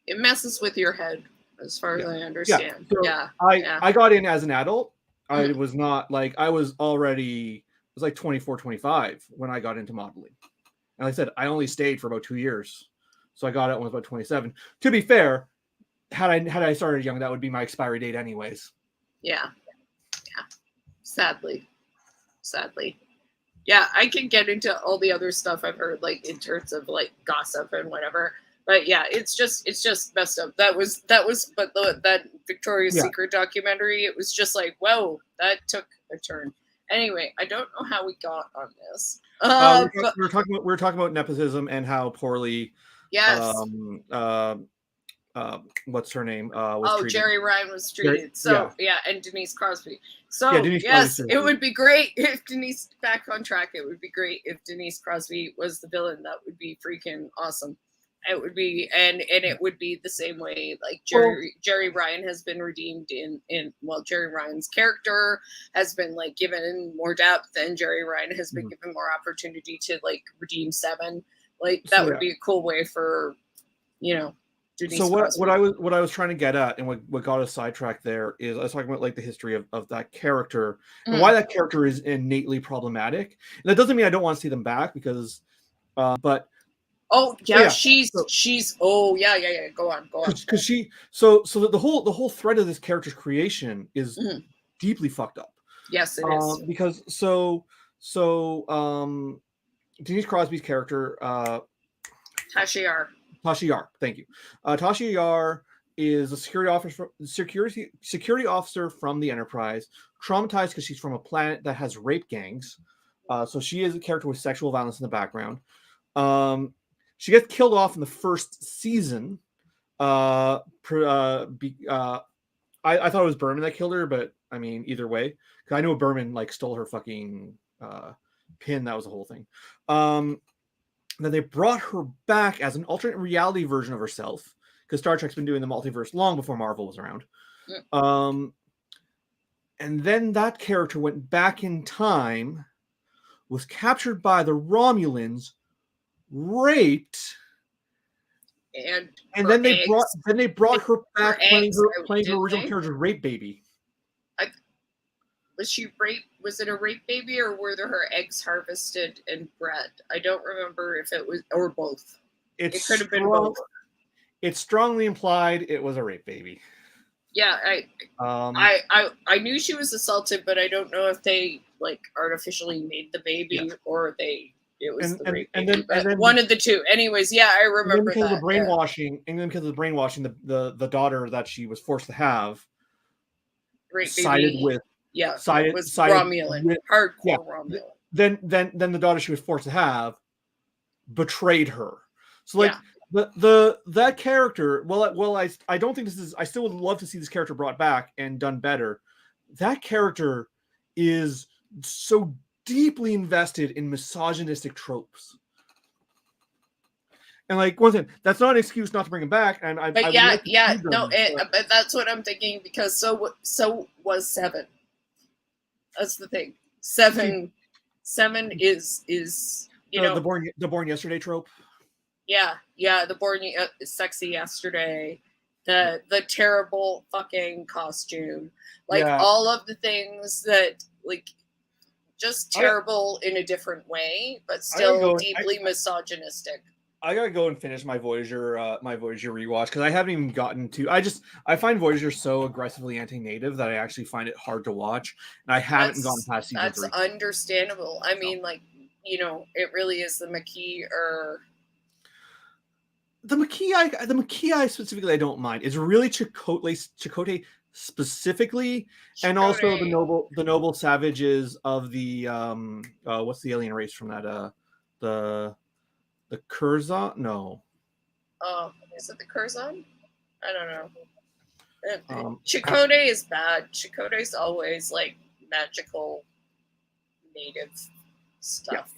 It messes with your head, as far as I understand. So I got in as an adult. I was not like I was like 24, 25 when I got into modeling. And like I said, I only stayed for about 2 years. So I got out when I was about 27. To be fair, had I started young, that would be my expiry date anyways. Yeah. Sadly. Yeah, I can get into all the other stuff I've heard, like in terms of like gossip and whatever. But yeah, it's just messed up. That was that Victoria's Secret documentary. It was just like, whoa, that took a turn. Anyway, I don't know how we got on this. We were talking about nepotism and how poorly. Yes. What's her name? Jerry Ryan was treated. And Denise Crosby. So Denise Crosby. It would be great if Denise back on track. It would be great if Denise Crosby was the villain. That would be freaking awesome. It would be, and it would be the same way. Like Jerry Ryan has been redeemed in Jerry Ryan's character has been like given more depth, and Jerry Ryan has been given more opportunity to like redeem Seven. Like that would be a cool way for, Denise So Crosby. what I was trying to get at, and what got us sidetracked there, is I was talking about like the history of that character and why that character is innately problematic. And that doesn't mean I don't want to see them back, because but oh yeah, she's oh yeah. Go on. Because the whole thread of this character's creation is deeply fucked up. Yes, it is. Because Denise Crosby's character, Tasha Yar. Thank you. Tasha Yar is a security officer from the Enterprise, traumatized because she's from a planet that has rape gangs. So she is a character with sexual violence in the background. She gets killed off in the first season. I thought it was Berman that killed her, but I mean, either way, because I know Berman like stole her fucking pin. That was the whole thing. Then they brought her back as an alternate reality version of herself, because Star Trek's been doing the multiverse long before Marvel was around. And then that character went back in time, was captured by the Romulans, raped, and then they brought her back playing her original character's rape baby. Was she raped? Was it a rape baby, or were her eggs harvested and bred? I don't remember if it was, or both. It could have been both. It's strongly implied it was a rape baby. Yeah, I knew she was assaulted, but I don't know if they like artificially made the baby or it was the rape baby. Then one of the two. Anyways, yeah, I remember because that. Of the brainwashing, and then because of the brainwashing, the daughter that she was forced to have sided with. Yeah, sided Romulan, hardcore Romulan. Then the daughter she was forced to have betrayed her. So like that character. Well, I don't think this is. I still would love to see this character brought back and done better. That character is so deeply invested in misogynistic tropes. And like one thing, that's not an excuse not to bring him back. And but that's what I'm thinking, because so was Seven. That's the thing. Seven is the born yesterday trope. Yeah, the born sexy yesterday, the terrible fucking costume, like all of the things that like just terrible in a different way, but still deeply misogynistic. I gotta go and finish my Voyager rewatch, because I haven't even gotten to. I find Voyager so aggressively anti-native that I actually find it hard to watch, and I haven't gotten past season 3. That's understandable. I mean, like, it really is the Maquis or the Maquis specifically. I don't mind. It's really Chakotay specifically, and also the noble savages of the what's the alien race from that the Curzon? No. Is it the Curzon? I don't know. Chakotay is bad. Chakotay's always like magical native stuff.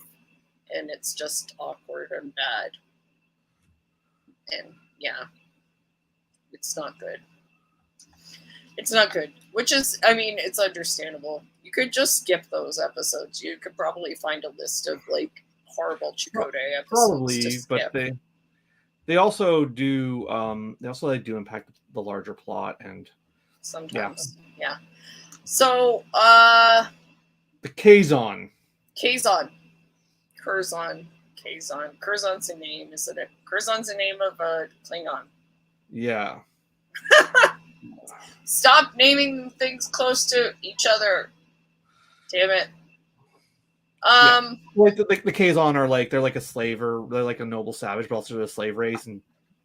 And it's just awkward and bad. And it's not good. It's not good. Which is, I mean, it's understandable. You could just skip those episodes. You could probably find a list of like horrible Chakotay episodes. Probably, but they also do impact the larger plot, and sometimes. Yeah. So the Kazon. Curzon's a name, isn't it? Curzon's a name of a Klingon. Yeah. Stop naming things close to each other. Damn it. Like the Kazon are like, they're like a slaver, they're like a noble savage, but also a slave race, and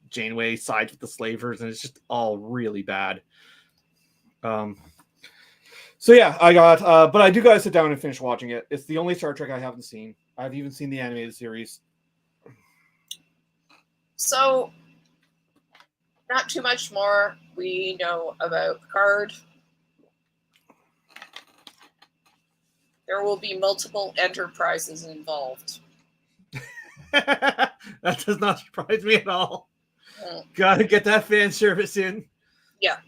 Janeway sides with the slavers, and it's just all really bad. So yeah, I got but I do gotta sit down and finish watching it. It's the only Star Trek I haven't seen. I've even seen the animated series. So not too much more we know about Picard. There will be multiple enterprises involved. That does not surprise me at all. Gotta get that fan service in. Yeah.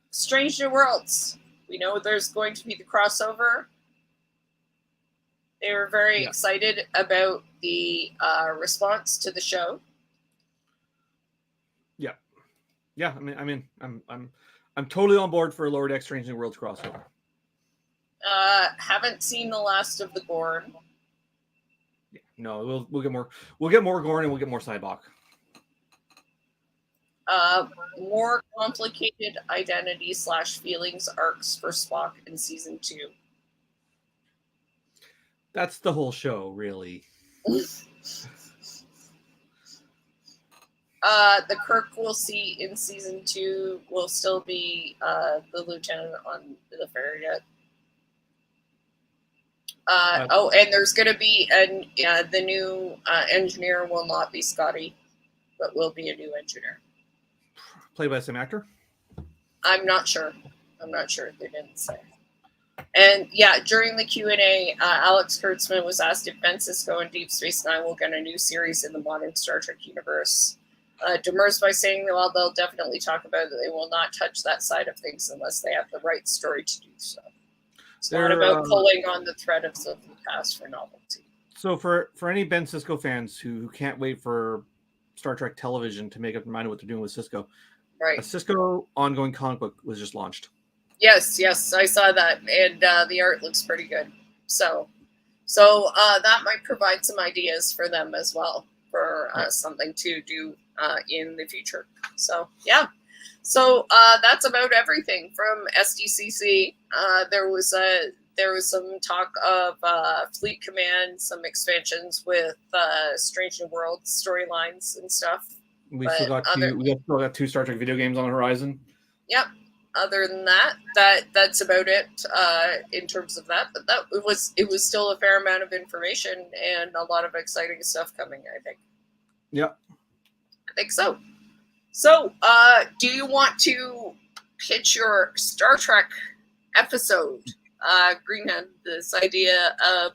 Strange New Worlds. We know there's going to be the crossover. They were very excited about the response to the show. Yeah. Yeah, I'm totally on board for a Lower Deck Strange New Worlds crossover. Haven't seen the last of the Gorn. Yeah, no, we'll get more. We'll get more Gorn and we'll get more Cybok. More complicated identity / feelings arcs for Spock in season 2. That's the whole show, really. The Kirk we'll see in season 2 will still be the lieutenant on the Farragut. And there's going to be the new engineer will not be Scotty, but will be a new engineer. Played by the same actor? I'm not sure. They didn't say. And yeah, during the Q&A, Alex Kurtzman was asked if Ben Sisko and Deep Space Nine will get a new series in the modern Star Trek universe. Demurs by saying, well, they'll definitely talk about it. They will not touch that side of things unless they have the right story to do so. It's not about pulling on the thread of the past for novelty. So for any Ben Sisko fans who can't wait for Star Trek television to make up their mind of what they're doing with Sisko, right? A Sisko ongoing comic book was just launched. Yes, I saw that, and the art looks pretty good. So that might provide some ideas for them as well for something to do in the future. So yeah, so that's about everything from SDCC. There was some talk of Fleet Command, some expansions with Strange New Worlds storylines and stuff. We still got two Star Trek video games on the horizon. Yep. Other than that's about it in terms of that. But it was still a fair amount of information and a lot of exciting stuff coming, I think. Yeah. I think so. So, do you want to pitch your Star Trek episode? Green had this idea of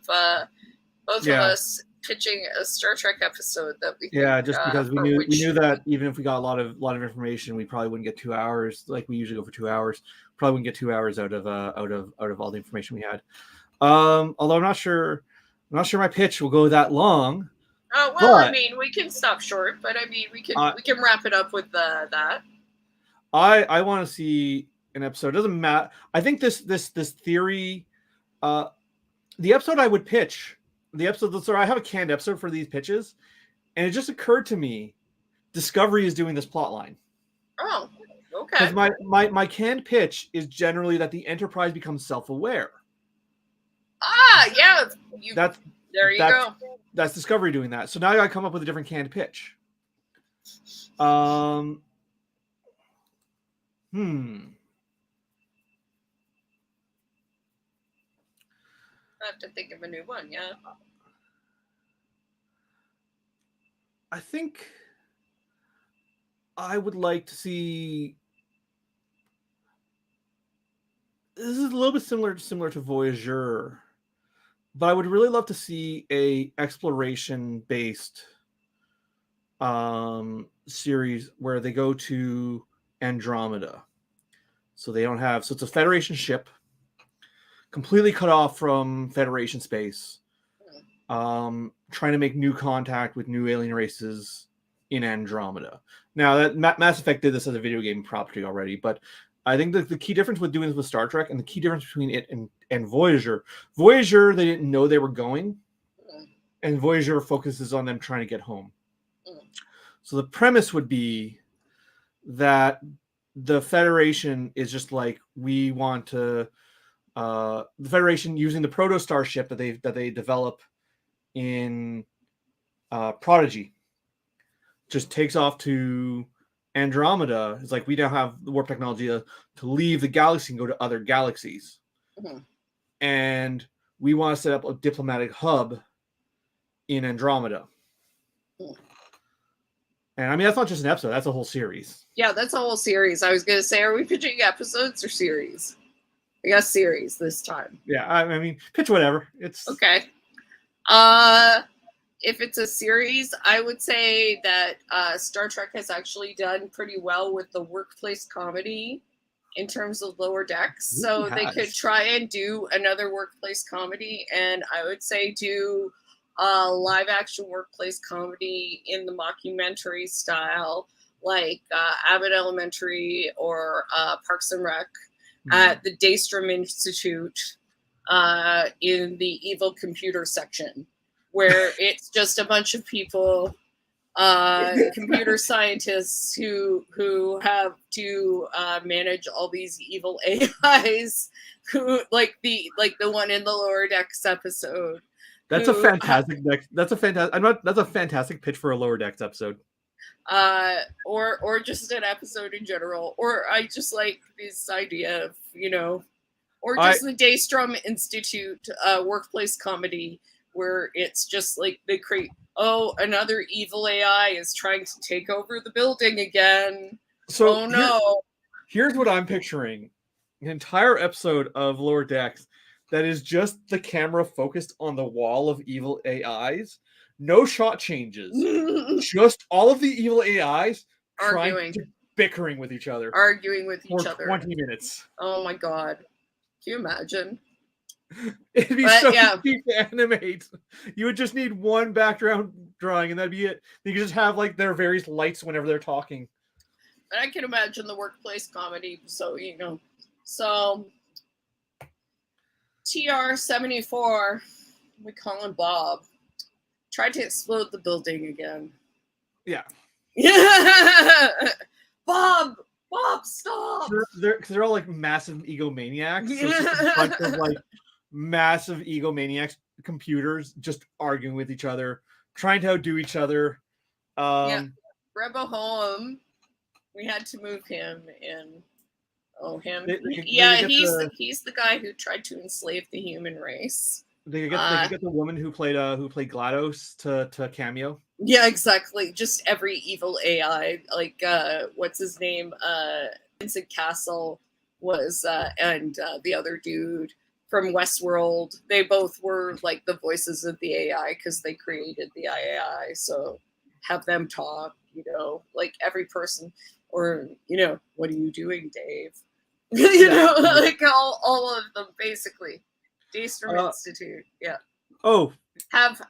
both of us pitching a Star Trek episode that we just because we knew that even if we got a lot of information, we probably wouldn't get 2 hours like we usually go for 2 hours. Probably wouldn't get 2 hours out of all the information we had. Although I'm not sure my pitch will go that long. Oh well, I mean, we can stop short, but I mean, we can wrap it up with that. I want to see an episode. It doesn't matter. I think this theory, the episode I would pitch. The episode, so I have a canned episode for these pitches, and it just occurred to me, Discovery is doing this plot line. Oh, okay. Because my canned pitch is generally that the Enterprise becomes self-aware. Yeah. There you go. That's Discovery doing that. So now I got to come up with a different canned pitch. I have to think of a new one, yeah. I think I would like to see. This is a little bit similar to Voyager, but I would really love to see a exploration-based series where they go to Andromeda. So it's a Federation ship, completely cut off from Federation space, trying to make new contact with new alien races in Andromeda. Now, that Mass Effect did this as a video game property already, but I think that the key difference with doing this with Star Trek and the key difference between it and Voyager, they didn't know they were going, and Voyager focuses on them trying to get home. So the premise would be that the Federation is just like, we want to the Federation, using the Protostar ship that they develop in Prodigy, just takes off to Andromeda. It's like, we now have the warp technology to leave the galaxy and go to other galaxies. Mm-hmm. And we want to set up a diplomatic hub in Andromeda. Mm. And I mean, that's not just an episode, that's a whole series. Yeah, that's a whole series. I was going to say, are we pitching episodes or series? I got series this time. Yeah, I mean, pitch whatever. It's okay. If it's a series, I would say that Star Trek has actually done pretty well with the workplace comedy in terms of Lower Decks. So they could try and do another workplace comedy, and I would say do live action workplace comedy in the mockumentary style, like Abbott Elementary or Parks and Rec at the Daystrom Institute in the evil computer section, where it's just a bunch of people, computer scientists who have to manage all these evil AIs, who like the one in the Lower Decks episode. That's a fantastic. That's a fantastic pitch for a Lower Decks episode. Or just an episode in general. Or I just like this idea of, or just the Daystrom Institute workplace comedy, where it's just like they create, another evil AI is trying to take over the building again. So no. Here's what I'm picturing. An entire episode of Lower Decks that is just the camera focused on the wall of evil AIs. No shot changes. Just all of the evil AIs bickering with each other. Arguing with each for other. 20 minutes. Oh my god. Can you imagine? It'd be so easy to animate. You would just need one background drawing and that'd be it. You could just have like their various lights whenever they're talking. But I can imagine the workplace comedy. So, So TR-74, we call him Bob, tried to explode the building again. Yeah. Bob, stop! They're all like massive egomaniacs. So it's just a bunch of like massive egomaniacs, computers just arguing with each other, trying to outdo each other. Rebo Home, we had to move him in. Him. He's the guy who tried to enslave the human race. They could get the woman who played GLaDOS to cameo. Yeah, exactly. Just every evil AI, like what's his name? Vincent Castle was, and the other dude from Westworld. They both were like the voices of the AI because they created the AI. So have them talk, like every person, or what are you doing, Dave? Like all of them basically. Daystrom Institute, yeah. Oh, have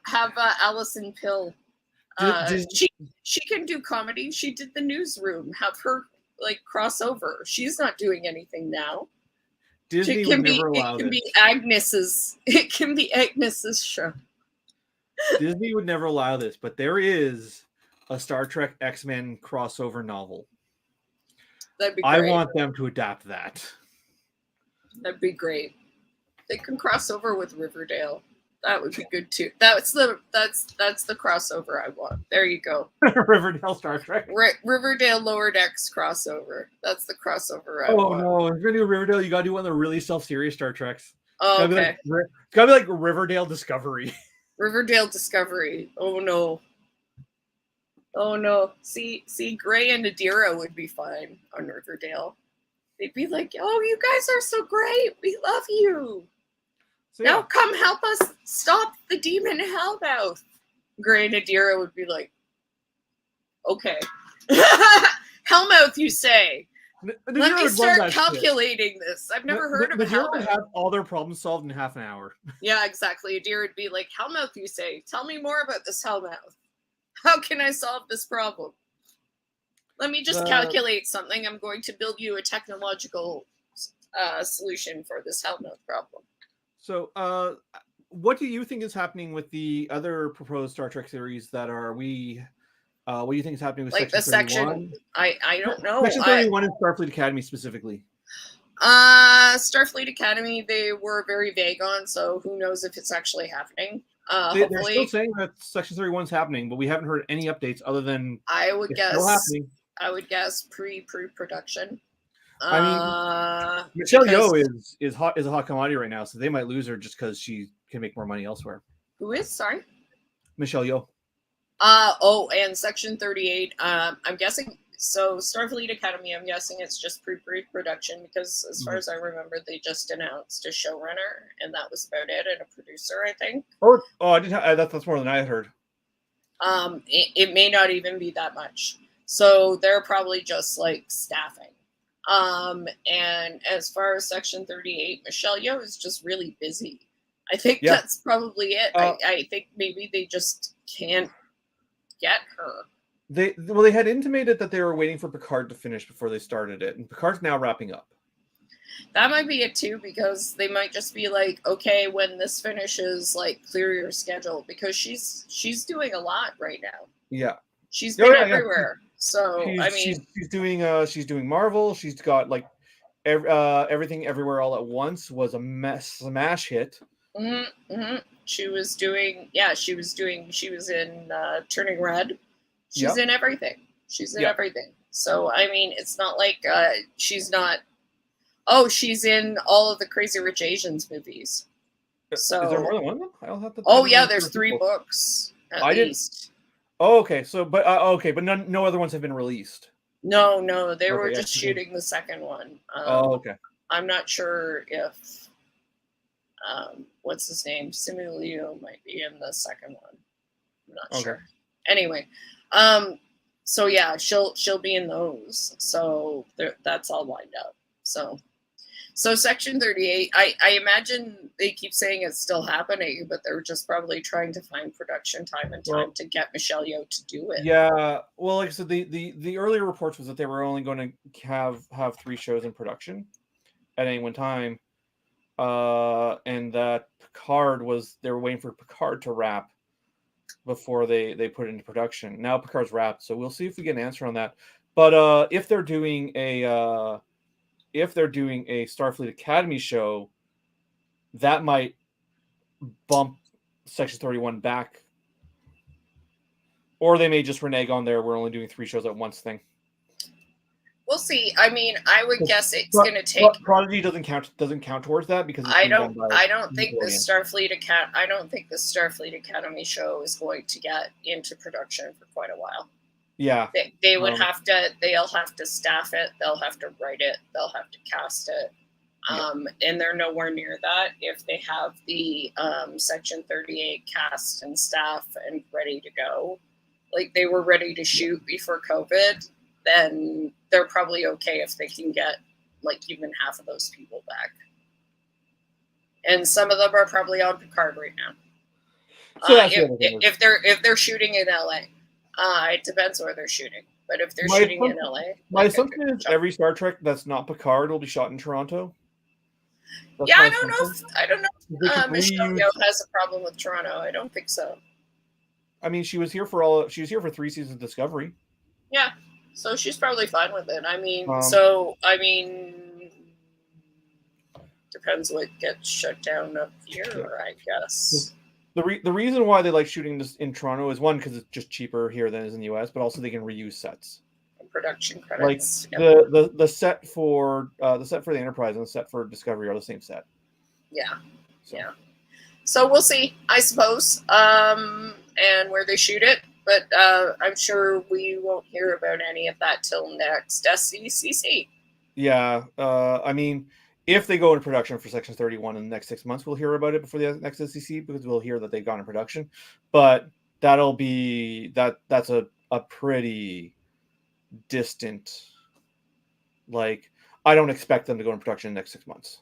Allison Pill. She can do comedy. She did the Newsroom. Have her like crossover. She's not doing anything now. Disney would never allow this. It can be Agnes's show. Disney would never allow this, but there is a Star Trek X-Men crossover novel. That'd be great. I want them to adapt that. That'd be great. They can cross over with Riverdale. That would be good too. That's the crossover I want. There you go. Riverdale Star Trek. Riverdale Lower Decks crossover. That's the crossover I Oh want. no! If you're gonna do Riverdale, you gotta do one of the really self-serious Star Treks. Oh, okay. It's gotta be like Riverdale Discovery. Riverdale Discovery. Oh no. Oh no. See, Gray and Adira would be fine on Riverdale. They'd be like, "Oh, you guys are so great. We love you. So, now come help us stop the demon Hellmouth." Gray and Adira would be like, "Okay." Hellmouth, you say? Let me start calculating this. I've never heard of Adira Hellmouth. would have all their problems solved in half an hour. Yeah, exactly. Adira would be like, "Hellmouth, you say? Tell me more about this Hellmouth. How can I solve this problem? Let me just calculate something. I'm going to build you a technological solution for this Hellmouth problem." So, what do you think is happening with the other proposed Star Trek series that are what do you think is happening with like Section 31? I don't know. Section 31 and Starfleet Academy specifically. Starfleet Academy, they were very vague on, so who knows if it's actually happening. They're still saying that Section 31 is happening, but we haven't heard any updates other than I would guess pre-production. I mean, Michelle Yeoh is a hot commodity right now, so they might lose her just because she can make more money elsewhere. Who is? Sorry? Michelle Yeoh. And Section 38. I'm guessing So Starfleet Academy, I'm guessing it's just pre-production because as far as I remember, they just announced a showrunner and that was about it, and a producer, I think. I didn't. That's more than I had heard. It may not even be that much. So they're probably just like staffing. And as far as Section 38, Michelle Yeoh is just really busy. I think that's probably it. I think maybe they just can't get her. They had intimated that they were waiting for Picard to finish before they started it, and Picard's now wrapping up. That might be it too, because they might just be like, okay, when this finishes, like clear your schedule, because she's doing a lot right now. Yeah, she's been everywhere. So she's doing Marvel. She's got like everything everywhere all at once was a smash hit. Mm-hmm. She was in Turning Red. She's in everything. She's in everything. So I mean, it's not like she's not. Oh, she's in all of the Crazy Rich Asians movies. So is there more than one of them? I'll have to. Oh yeah, there's 3 books at least. Oh, okay. So, but no other ones have been released. No, they were just shooting the second one. Okay. I'm not sure if what's his name, Simu Liu might be in the second one. I'm not sure. Anyway, so yeah, she'll be in those. So that's all lined up. So Section 38, I imagine they keep saying it's still happening, but they're just probably trying to find production time to get Michelle Yeoh to do it. Yeah, well, like I said, the earlier reports was that they were only going to have 3 shows in production at any one time, and that they were waiting for Picard to wrap before they put it into production. Now Picard's wrapped, so we'll see if we get an answer on that. But if they're doing a Starfleet Academy show, that might bump Section 31 back. Or they may just renege on we're only doing 3 shows at once thing. We'll see. I mean, I would guess it's going to take. Prodigy doesn't count towards that because I don't think the Starfleet Academy show is going to get into production for quite a while. Yeah, they would have to. They'll have to staff it. They'll have to write it. They'll have to cast it. And they're nowhere near that. If they have the Section 38 cast and staff and ready to go, like they were ready to shoot before COVID, then they're probably okay if they can get like even half of those people back. And some of them are probably on Picard right now. So if they're shooting in LA. It depends where they're shooting, but if they're shooting in LA, my assumption is every Star Trek that's not Picard will be shot in Toronto. I don't know. Michelle Yeoh has a problem with Toronto. I don't think so. I mean, she was here for 3 seasons of Discovery. Yeah, so she's probably fine with it. I mean, depends what gets shut down up here, I guess. The reason why they like shooting this in Toronto is one because it's just cheaper here than it is in the US, but also they can reuse sets. Production credits. Like the set for the Enterprise and the set for Discovery are the same set. Yeah. So we'll see, I suppose, and where they shoot it. But I'm sure we won't hear about any of that till next SDCC. Yeah, I mean, if they go into production for Section 31 in the next 6 months, we'll hear about it before the next SDCC because we'll hear that they've gone in production. But that'll be that's a pretty distant. Like, I don't expect them to go in production in the next 6 months.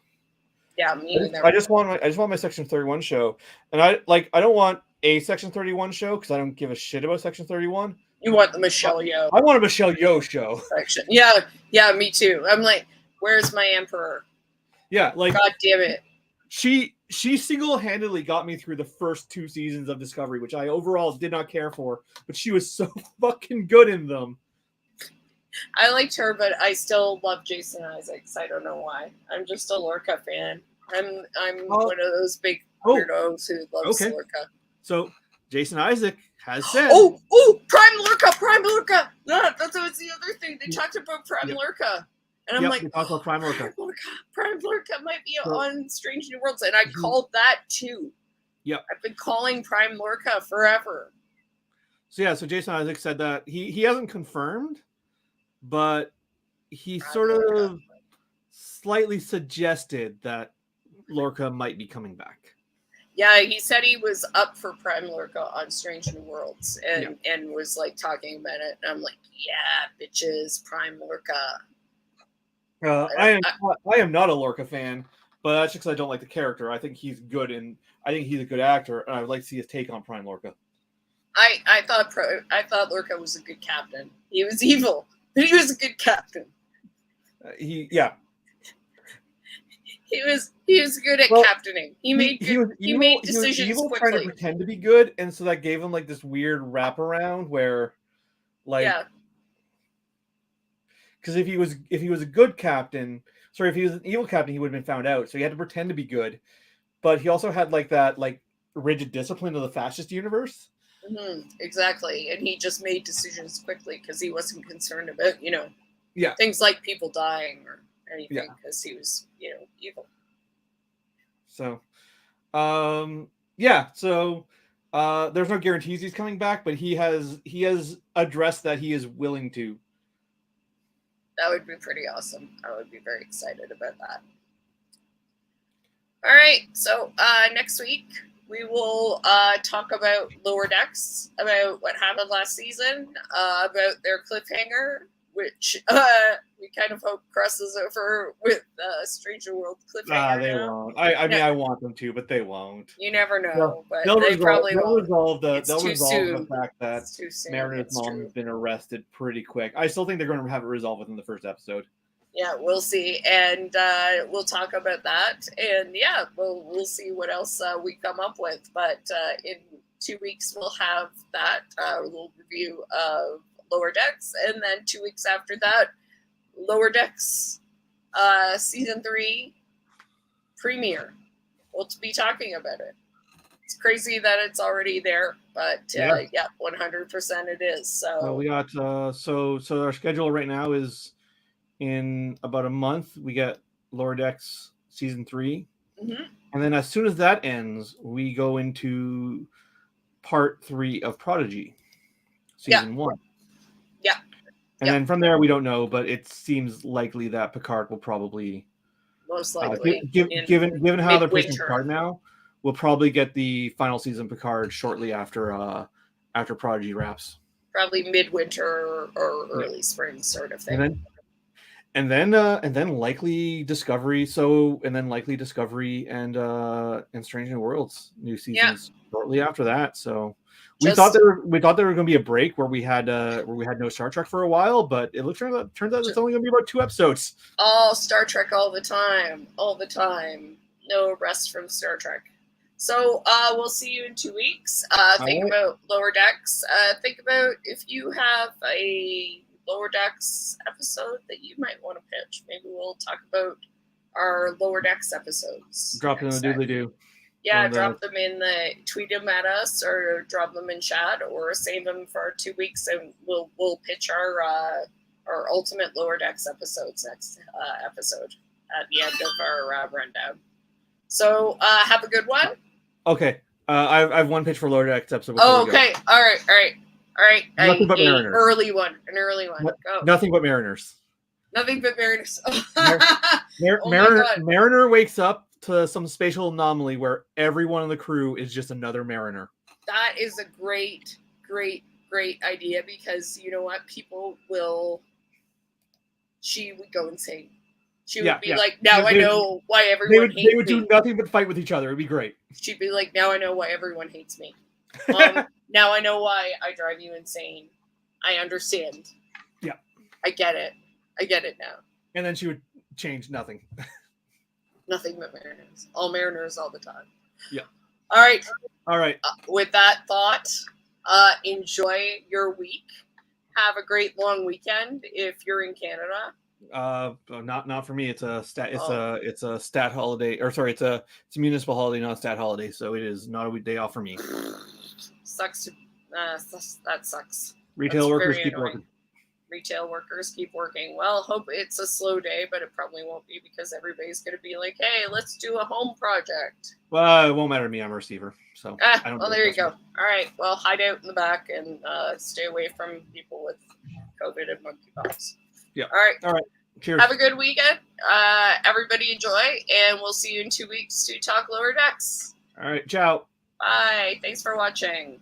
Yeah, me neither. I just want my Section 31 show, and I don't want a Section 31 show because I don't give a shit about Section 31. You want the Michelle Yeoh? I want a Michelle Yeoh show. Section. Yeah, me too. I'm like, where's my Emperor? Yeah, like God damn it. She single-handedly got me through the first 2 seasons of Discovery, which I overall did not care for, but she was so fucking good in them. I liked her, but I still love Jason Isaacs. I don't know why. I'm just a Lorca fan. I'm one of those big weirdos who loves Lorca. So Jason Isaac has said, Prime Lorca. No, that was the other thing. They talked about Prime Lorca. And I'm like, we talked about Prime Lorca. Prime Lorca might be on Strange New Worlds. And I called that too. Yep. I've been calling Prime Lorca forever. So Jason Isaac said that he hasn't confirmed but he sort of slightly suggested that Lorca might be coming back. Yeah, he said he was up for Prime Lorca on Strange New Worlds and was like talking about it. And I'm like, yeah, bitches, Prime Lorca. I am not a Lorca fan, but that's just because I don't like the character. I think he's good, and I think he's a good actor, and I would like to see his take on Prime Lorca. I thought Lorca was a good captain. He was evil, but he was a good captain. He was good at captaining. He made decisions quickly. Trying to pretend to be good, and so that gave him like this weird wraparound where, like, because if he was a good captain, if he was an evil captain, he would have been found out. So he had to pretend to be good, but he also had like that rigid discipline of the fascist universe. Mm-hmm, exactly, and he just made decisions quickly because he wasn't concerned about things like people dying or anything because he was evil. So, there's no guarantees he's coming back, but he has addressed that he is willing to. That would be pretty awesome. I would be very excited about that. All right, so next week we will talk about Lower Decks, about what happened last season, about their cliffhanger, which we kind of hope crosses over with Strange New World cliffhanger. They won't. I mean, I want them to, but they won't. You never know, but they'll they probably they'll won't. resolve the fact that Mariner's mom has been arrested pretty quick. I still think they're going to have it resolved within the first episode. Yeah, we'll see, and we'll talk about that, and we'll see what else we come up with. But in 2 weeks, we'll have that little review of Lower Decks, and then 2 weeks after that, Lower Decks season 3 premiere. We'll be talking about it. It's crazy that it's already there, but 100% it is. So we got so our schedule right now is in about a month. We get Lower Decks season 3, and then as soon as that ends, we go into part 3 of Prodigy season 1. Yeah. And then from there, we don't know, but it seems likely that Picard will probably most likely, given how they're pushing Picard now, we'll probably get the final season Picard shortly after Prodigy wraps. Probably midwinter or early spring sort of thing. And then likely Discovery. And Strange New Worlds new seasons shortly after that. So we thought there was going to be a break where we had no Star Trek for a while, but it turns out it's only going to be about 2 episodes. Oh, Star Trek all the time. No rest from Star Trek. So we'll see you in 2 weeks. Think about Lower Decks. Think about if you have a Lower Decks episode that you might want to pitch. Maybe we'll talk about our Lower Decks episodes. Drop it in the doobly-doo. Yeah, drop them in tweet them at us or drop them in chat or save them for 2 weeks and we'll pitch our ultimate Lower Decks episodes next episode at the end of our rundown. So have a good one. Okay. I have one pitch for Lower Decks episode. Oh, okay. All right. Nothing but Mariners. An early one. Go. Nothing but Mariners. Nothing but Mariners. Mariner wakes up to some spatial anomaly where everyone on the crew is just another Mariner. That is a great idea because you know what? She would go insane. She would be like, now I know why everyone hates me. They would do nothing but fight with each other. It'd be great. She'd be like, now I know why everyone hates me. Now I know why I drive you insane. I understand. Yeah. I get it now. And then she would change nothing. Nothing but Mariners. All Mariners all the time. Yeah. All right. With that thought, enjoy your week. Have a great long weekend if you're in Canada. Not for me. It's a stat holiday, or sorry, it's a municipal holiday, not a stat holiday. So it is not a day off for me. Sucks. That sucks. Retail workers keep working. Retail workers keep working. Well, hope it's a slow day, but it probably won't be because everybody's going to be like, "Hey, let's do a home project." Well, it won't matter to me. I'm a receiver, so I don't. Well, there you go. All right. Well, hide out in the back and stay away from people with COVID and monkeypox. Yeah. All right. Cheers. Have a good weekend. Everybody enjoy, and we'll see you in 2 weeks to talk Lower Decks. All right. Ciao. Bye. Thanks for watching.